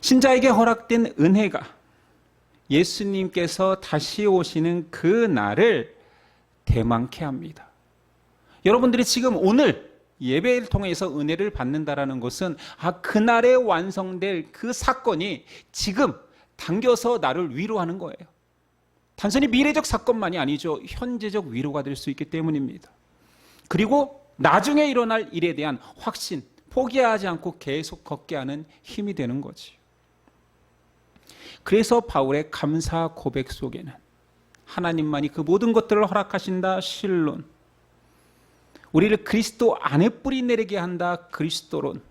신자에게 허락된 은혜가 예수님께서 다시 오시는 그 날을 대망케 합니다. 여러분들이 지금 오늘 예배를 통해서 은혜를 받는다라는 것은 그날에 완성될 그 사건이 지금 당겨서 나를 위로하는 거예요. 단순히 미래적 사건만이 아니죠. 현재적 위로가 될 수 있기 때문입니다. 그리고 나중에 일어날 일에 대한 확신, 포기하지 않고 계속 걷게 하는 힘이 되는 거지. 그래서 바울의 감사 고백 속에는 하나님만이 그 모든 것들을 허락하신다 신론, 우리를 그리스도 안에 뿌리 내리게 한다 그리스도론,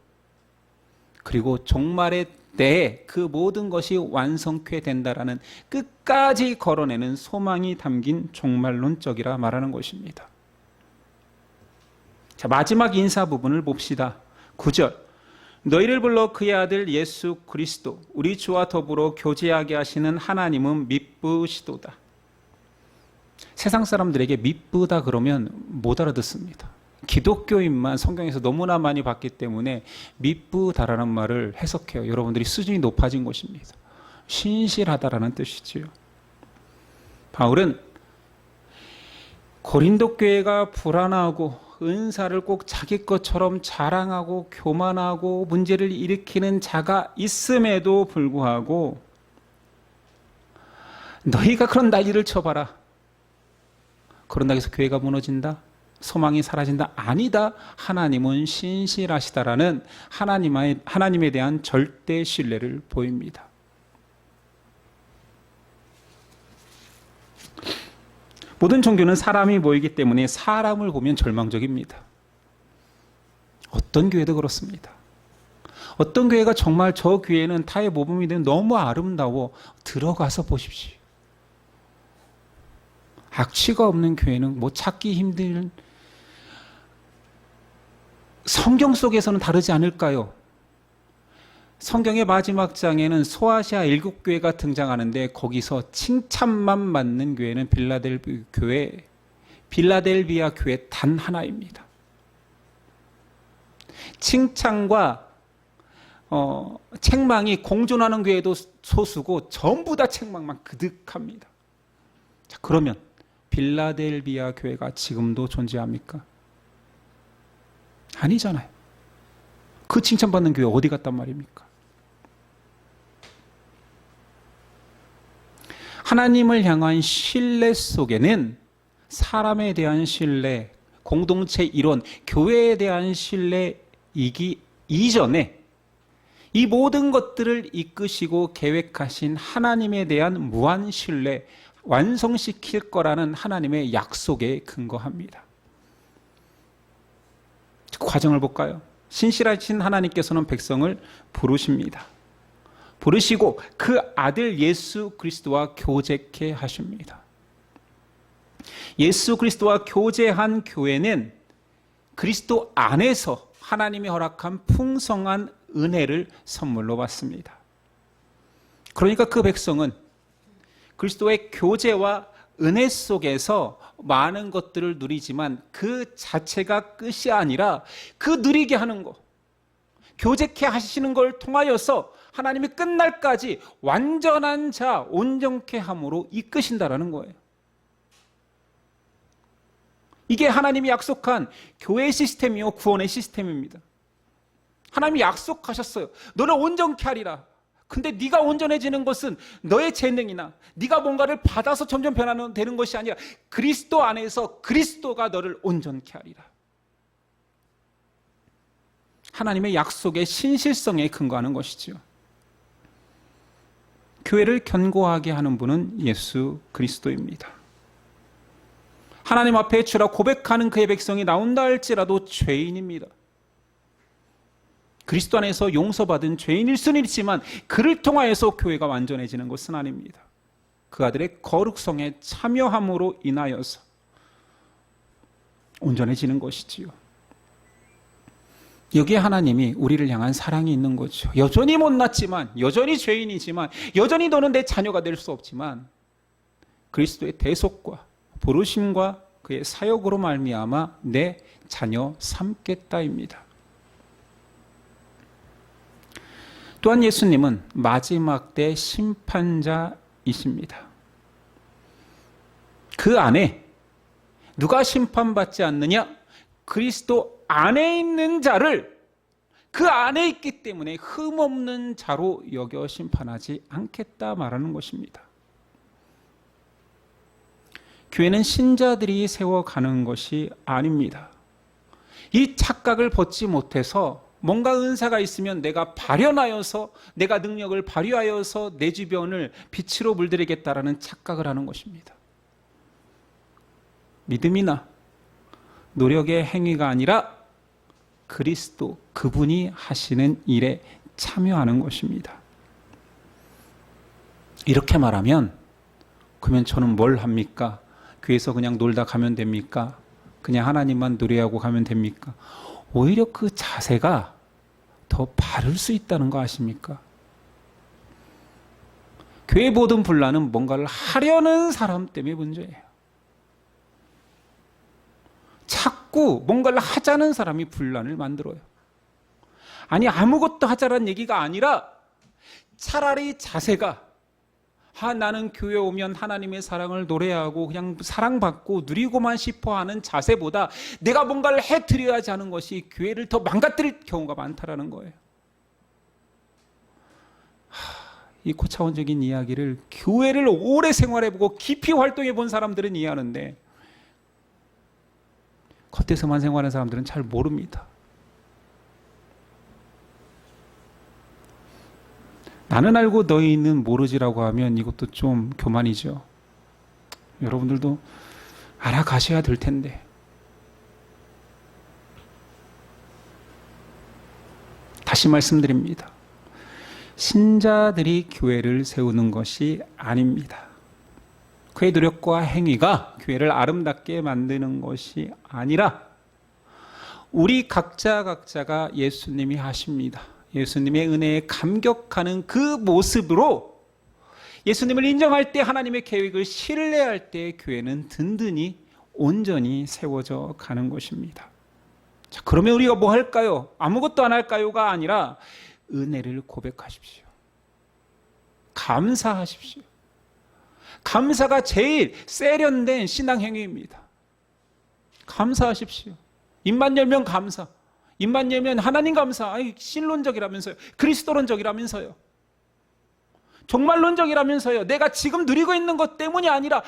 그리고 종말의 때에 그 모든 것이 완성케 된다라는 끝까지 걸어내는 소망이 담긴 종말론적이라 말하는 것입니다. 자, 마지막 인사 부분을 봅시다. 9절, 너희를 불러 그의 아들 예수 그리스도 우리 주와 더불어 교제하게 하시는 하나님은 미쁘시도다. 세상 사람들에게 미쁘다 그러면 못 알아듣습니다. 기독교인만 성경에서 너무나 많이 봤기 때문에 미쁘다라는 말을 해석해요. 여러분들이 수준이 높아진 것입니다. 신실하다라는 뜻이지요. 바울은 고린도 교회가 불안하고 은사를 꼭 자기 것처럼 자랑하고 교만하고 문제를 일으키는 자가 있음에도 불구하고 너희가 그런 난리를 쳐봐라. 그런다고 해서 교회가 무너진다? 소망이 사라진다? 아니다. 하나님은 신실하시다라는 하나님에 대한 절대 신뢰를 보입니다. 모든 종교는 사람이 모이기 때문에 사람을 보면 절망적입니다. 어떤 교회도 그렇습니다. 어떤 교회가 정말 저 교회는 타의 모범이 되는 너무 아름다워 들어가서 보십시오. 악취가 없는 교회는 뭐 찾기 힘든, 성경 속에서는 다르지 않을까요? 성경의 마지막 장에는 소아시아 7교회가 등장하는데 거기서 칭찬만 받는 교회는 빌라델비아 교회 단 하나입니다. 칭찬과 책망이 공존하는 교회도 소수고 전부 다 책망만 그득합니다. 자, 그러면 빌라델비아 교회가 지금도 존재합니까? 아니잖아요. 그 칭찬받는 교회 어디 갔단 말입니까? 하나님을 향한 신뢰 속에는 사람에 대한 신뢰, 공동체 이론, 교회에 대한 신뢰이기 이전에 이 모든 것들을 이끄시고 계획하신 하나님에 대한 무한 신뢰, 완성시킬 거라는 하나님의 약속에 근거합니다. 그 과정을 볼까요? 신실하신 하나님께서는 백성을 부르십니다. 부르시고 그 아들 예수 그리스도와 교제케 하십니다. 예수 그리스도와 교제한 교회는 그리스도 안에서 하나님이 허락한 풍성한 은혜를 선물로 받습니다. 그러니까 그 백성은 그리스도의 교제와 은혜 속에서 많은 것들을 누리지만 그 자체가 끝이 아니라 그 누리게 하는 것, 교제케 하시는 걸 통하여서 하나님이 끝날까지 완전한 자, 온전케 함으로 이끄신다라는 거예요. 이게 하나님이 약속한 교회 시스템이요 구원의 시스템입니다. 하나님이 약속하셨어요. 너를 온전케 하리라. 근데 네가 온전해지는 것은 너의 재능이나 네가 뭔가를 받아서 점점 되는 것이 아니라 그리스도 안에서 그리스도가 너를 온전케 하리라. 하나님의 약속의 신실성에 근거하는 것이죠. 교회를 견고하게 하는 분은 예수 그리스도입니다. 하나님 앞에 주라 고백하는 그의 백성이 나온다 할지라도 죄인입니다. 그리스도 안에서 용서받은 죄인일 수는 있지만 그를 통하여서 교회가 완전해지는 것은 아닙니다. 그 아들의 거룩성에 참여함으로 인하여서 온전해지는 것이지요. 여기에 하나님이 우리를 향한 사랑이 있는 거죠. 여전히 못났지만, 여전히 죄인이지만, 여전히 너는 내 자녀가 될 수 없지만 그리스도의 대속과 부르심과 그의 사역으로 말미암아 내 자녀 삼겠다입니다. 또한 예수님은 마지막 때 심판자이십니다. 그 안에 누가 심판받지 않느냐? 그리스도 안에 있는 자를 그 안에 있기 때문에 흠없는 자로 여겨 심판하지 않겠다 말하는 것입니다. 교회는 신자들이 세워가는 것이 아닙니다. 이 착각을 벗지 못해서 뭔가 은사가 있으면 내가 발현하여서 내가 능력을 발휘하여서 내 주변을 빛으로 물들이겠다라는 착각을 하는 것입니다. 믿음이나 노력의 행위가 아니라 그리스도 그분이 하시는 일에 참여하는 것입니다. 이렇게 말하면 그러면 저는 뭘 합니까? 교회에서 그냥 놀다 가면 됩니까? 그냥 하나님만 노래하고 가면 됩니까? 오히려 그 자세가 더 바를 수 있다는 거 아십니까? 교회 모든 분란은 뭔가를 하려는 사람 때문에 문제예요. 자꾸 뭔가를 하자는 사람이 분란을 만들어요. 아니 아무것도 하자라는 얘기가 아니라 차라리 자세가 나는 교회 오면 하나님의 사랑을 노래하고 그냥 사랑받고 누리고만 싶어하는 자세보다 내가 뭔가를 해드려야지 하는 것이 교회를 더 망가뜨릴 경우가 많다라는 거예요. 이 고차원적인 이야기를 교회를 오래 생활해보고 깊이 활동해본 사람들은 이해하는데 겉에서만 생활하는 사람들은 잘 모릅니다. 나는 알고 너희는 모르지라고 하면 이것도 좀 교만이죠. 여러분들도 알아가셔야 될 텐데. 다시 말씀드립니다. 신자들이 교회를 세우는 것이 아닙니다. 그의 노력과 행위가 교회를 아름답게 만드는 것이 아니라 우리 각자가 예수님이 하십니다. 예수님의 은혜에 감격하는 그 모습으로 예수님을 인정할 때, 하나님의 계획을 신뢰할 때 교회는 든든히 온전히 세워져 가는 것입니다. 자, 그러면 우리가 뭐 할까요? 아무것도 안 할까요가 아니라 은혜를 고백하십시오. 감사하십시오. 감사가 제일 세련된 신앙 행위입니다. 감사하십시오. 입만 열면 감사. 입만 열면 하나님 감사. 아니, 신론적이라면서요. 그리스도론적이라면서요. 종말론적이라면서요. 내가 지금 누리고 있는 것 때문이 아니라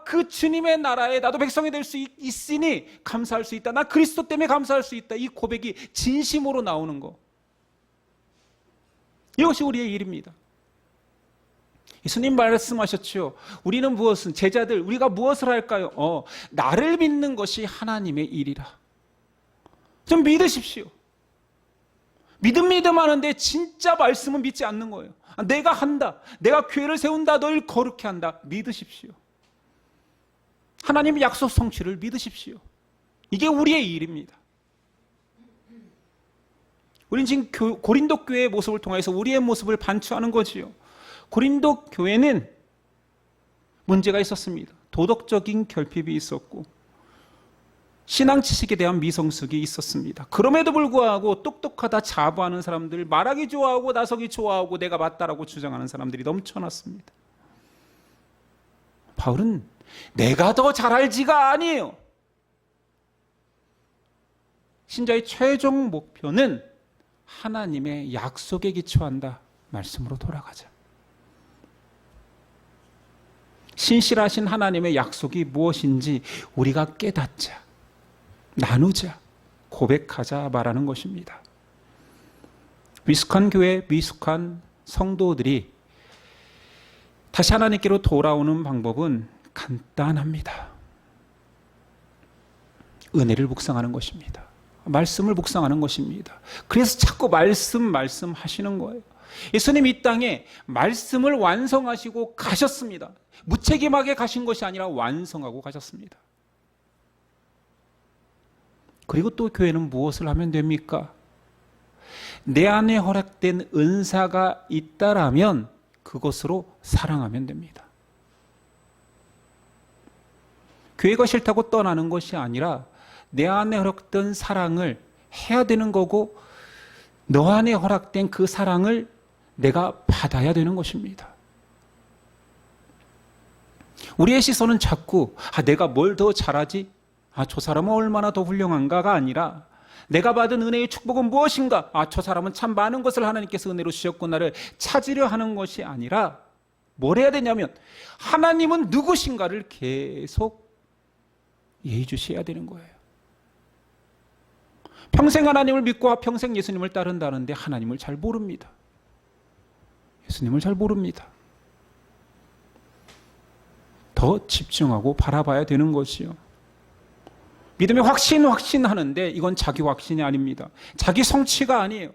그 주님의 나라에 나도 백성이 될 수 있으니 감사할 수 있다. 나 그리스도 때문에 감사할 수 있다. 이 고백이 진심으로 나오는 거. 이것이 우리의 일입니다. 예수님 말씀하셨죠. 우리는 무엇은, 제자들 우리가 무엇을 할까요? 나를 믿는 것이 하나님의 일이라. 좀 믿으십시오. 믿음 하는데 진짜 말씀은 믿지 않는 거예요. 내가 한다, 내가 교회를 세운다, 너를 거룩해 한다. 믿으십시오. 하나님의 약속 성취를 믿으십시오. 이게 우리의 일입니다. 우리는 지금 고린도 교회의 모습을 통해서 우리의 모습을 반추하는 거지요. 고린도 교회는 문제가 있었습니다. 도덕적인 결핍이 있었고 신앙 지식에 대한 미성숙이 있었습니다. 그럼에도 불구하고 똑똑하다 자부하는 사람들, 말하기 좋아하고 나서기 좋아하고 내가 맞다라고 주장하는 사람들이 넘쳐났습니다. 바울은 내가 더 잘 알지가 아니에요. 신자의 최종 목표는 하나님의 약속에 기초한다. 말씀으로 돌아가자. 신실하신 하나님의 약속이 무엇인지 우리가 깨닫자. 나누자, 고백하자 말하는 것입니다. 미숙한 교회, 미숙한 성도들이 다시 하나님께로 돌아오는 방법은 간단합니다. 은혜를 묵상하는 것입니다. 말씀을 묵상하는 것입니다. 그래서 자꾸 말씀 하시는 거예요. 예수님 이 땅에 말씀을 완성하시고 가셨습니다. 무책임하게 가신 것이 아니라 완성하고 가셨습니다. 그리고 또 교회는 무엇을 하면 됩니까? 내 안에 허락된 은사가 있다라면 그것으로 사랑하면 됩니다. 교회가 싫다고 떠나는 것이 아니라 내 안에 허락된 사랑을 해야 되는 거고 너 안에 허락된 그 사랑을 내가 받아야 되는 것입니다. 우리의 시선은 자꾸 내가 뭘 더 잘하지? 저 사람은 얼마나 더 훌륭한가가 아니라 내가 받은 은혜의 축복은 무엇인가? 저 사람은 참 많은 것을 하나님께서 은혜로 주셨구나를 찾으려 하는 것이 아니라 뭘 해야 되냐면 하나님은 누구신가를 계속 예의주시해야 되는 거예요. 평생 하나님을 믿고 평생 예수님을 따른다는데 하나님을 잘 모릅니다. 예수님을 잘 모릅니다. 더 집중하고 바라봐야 되는 것이요. 믿음의 확신하는데 이건 자기 확신이 아닙니다. 자기 성취가 아니에요.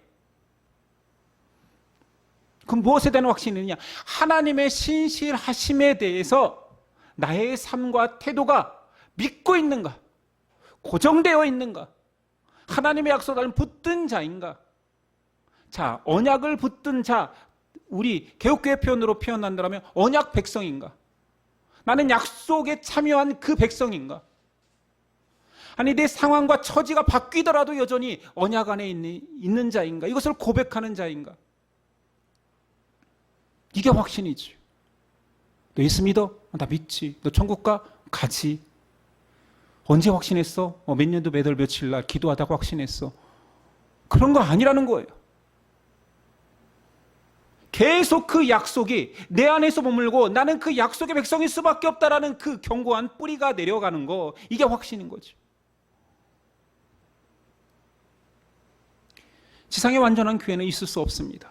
그럼 무엇에 대한 확신이냐? 하나님의 신실하심에 대해서 나의 삶과 태도가 믿고 있는가? 고정되어 있는가? 하나님의 약속을 붙든 자인가? 자, 언약을 붙든 자, 우리 개혁교회 표현으로 표현한다면 언약 백성인가? 나는 약속에 참여한 그 백성인가? 아니 내 상황과 처지가 바뀌더라도 여전히 언약 안에 있는 자인가? 이것을 고백하는 자인가? 이게 확신이지. 너 예수 믿어? 나 믿지. 너 천국 가? 가지. 언제 확신했어? 몇 년도 몇 월 며칠 날 기도하다가 확신했어. 그런 거 아니라는 거예요. 계속 그 약속이 내 안에서 머물고 나는 그 약속의 백성일 수밖에 없다라는 그 견고한 뿌리가 내려가는 거, 이게 확신인 거지. 지상에 완전한 교회는 있을 수 없습니다.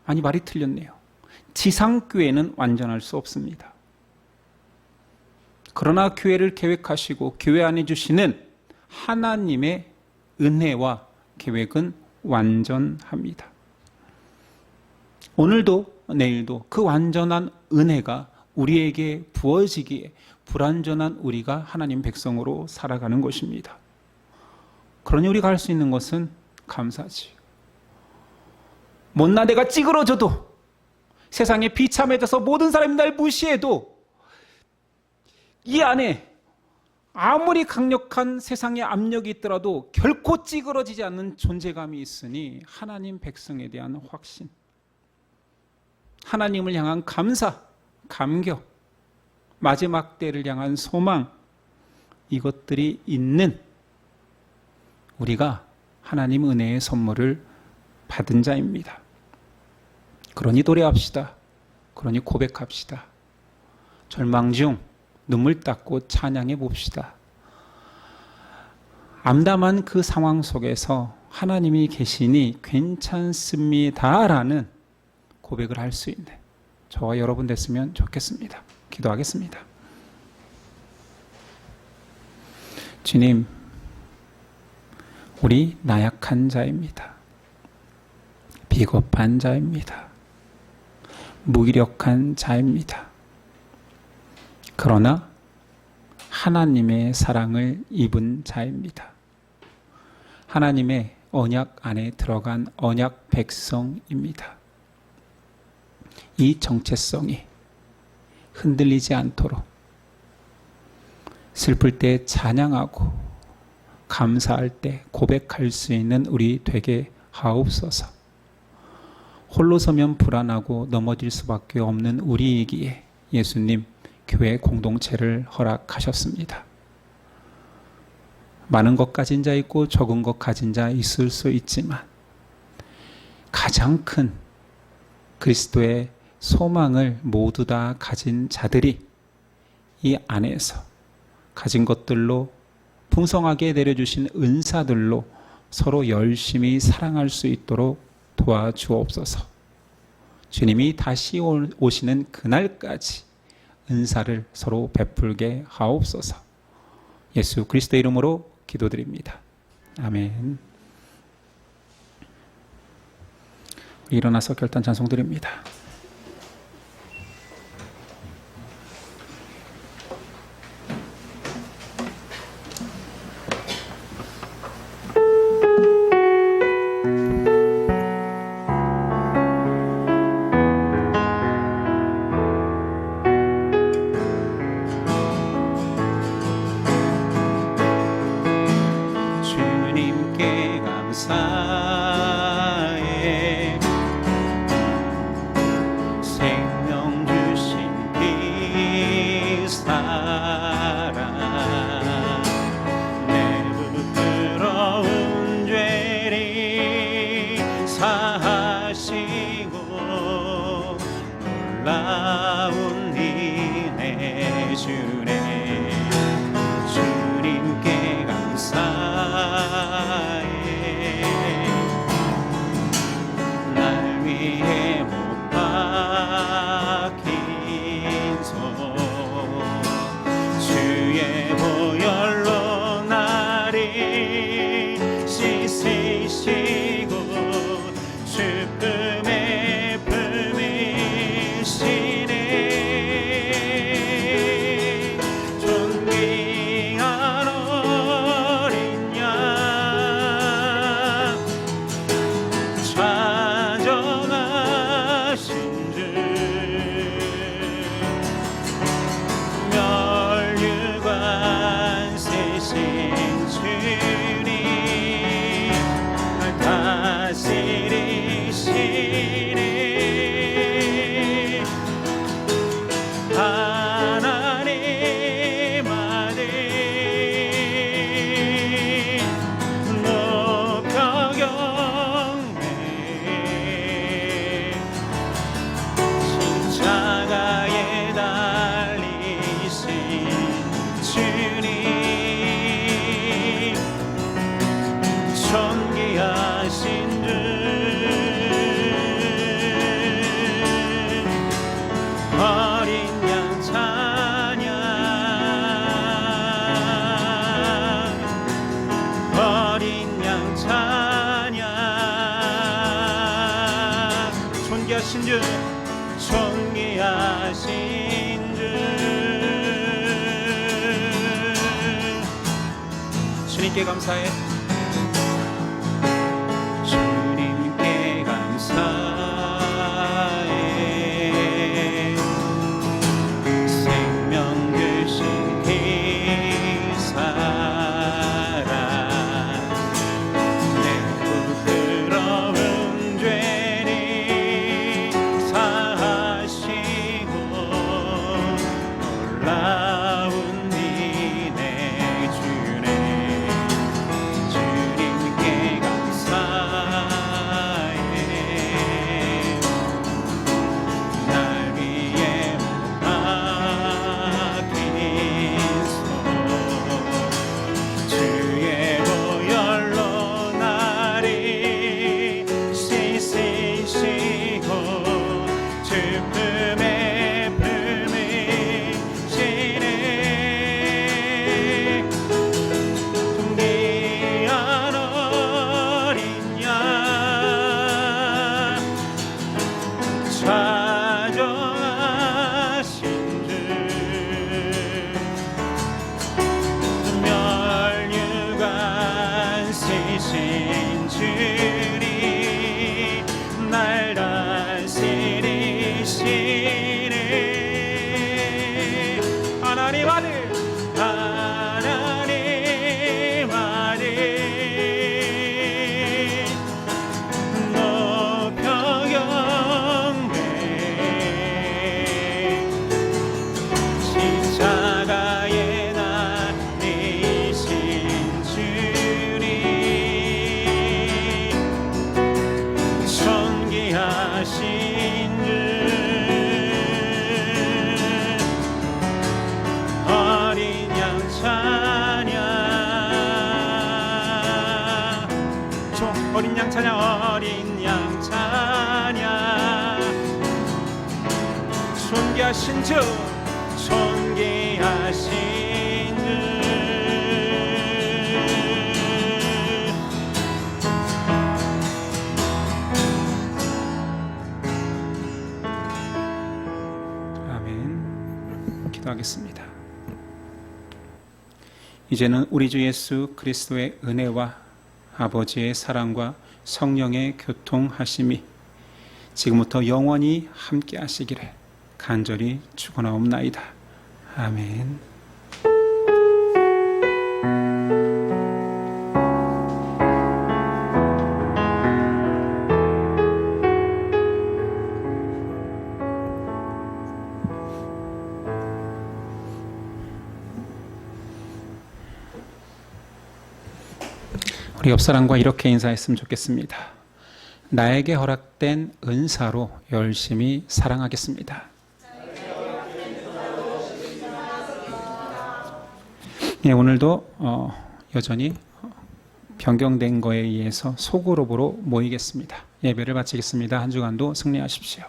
아니, 말이 틀렸네요. 지상 교회는 완전할 수 없습니다. 그러나 교회를 계획하시고 교회 안에 주시는 하나님의 은혜와 계획은 완전합니다. 오늘도 내일도 그 완전한 은혜가 우리에게 부어지기에 불완전한 우리가 하나님 백성으로 살아가는 것입니다. 그러니 우리가 할 수 있는 것은 감사지요. 못나 내가 찌그러져도, 세상에 비참해져서 모든 사람이 날 무시해도, 이 안에 아무리 강력한 세상의 압력이 있더라도 결코 찌그러지지 않는 존재감이 있으니 하나님 백성에 대한 확신, 하나님을 향한 감사, 감격, 마지막 때를 향한 소망, 이것들이 있는 우리가 하나님 은혜의 선물을 받은 자입니다. 그러니 노래합시다. 그러니 고백합시다. 절망 중 눈물 닦고 찬양해 봅시다. 암담한 그 상황 속에서 하나님이 계시니 괜찮습니다라는 고백을 할 수 있는 저와 여러분 됐으면 좋겠습니다. 기도하겠습니다. 주님, 우리 나약한 자입니다. 비겁한 자입니다. 무기력한 자입니다. 그러나 하나님의 사랑을 입은 자입니다. 하나님의 언약 안에 들어간 언약 백성입니다. 이 정체성이 흔들리지 않도록 슬플 때 찬양하고 감사할 때 고백할 수 있는 우리 되게 하옵소서. 홀로 서면 불안하고 넘어질 수밖에 없는 우리이기에 예수님 교회 공동체를 허락하셨습니다. 많은 것 가진 자 있고 적은 것 가진 자 있을 수 있지만 가장 큰 그리스도의 소망을 모두 다 가진 자들이 이 안에서 가진 것들로 풍성하게 내려주신 은사들로 서로 열심히 사랑할 수 있도록 도와주옵소서. 주님이 다시 오시는 그날까지 은사를 서로 베풀게 하옵소서. 예수 그리스도 이름으로 기도드립니다. 아멘. 일어나서 결단 찬송 드립니다. 주님께 감사해 생명 주신 그 사랑 내 부끄러운 죄를 사하시고 놀라운 은혜 주네 주님께 감사해 날 위해 못 박힌 손 주의 보혈로 나를 씻으시고 죽음의 품으시네 존귀한 어린 양 찬정하신 주 멸류관 세신 주님 날 다스리시네 하나님 아들 높여 경배 십자가에 달리신 주님 존귀하신 주 어린 양 찬양 어린 양 찬양 존귀하신 주 존귀하신 주 주님께 감사해 하나님 아들 하나님 아들 높여 경배 십자가에 달리신 주님 존귀하신 주 어린 양 찬양 어린 양 찬양 어린 양 찬양 존귀하신 주 존귀하신 주 아멘. 기도하겠습니다. 이제는 우리 주 예수 그리스도의 은혜와 아버지의 사랑과 성령의 교통하심이 지금부터 영원히 함께 하시기를 간절히 축원하옵나이다. 아멘. 우리 옆사람과 이렇게 인사했으면 좋겠습니다. 나에게 허락된 은사로 열심히 사랑하겠습니다. 네, 오늘도 여전히 변경된 거에 의해서 소그룹으로 모이겠습니다. 예배를 마치겠습니다. 한 주간도 승리하십시오.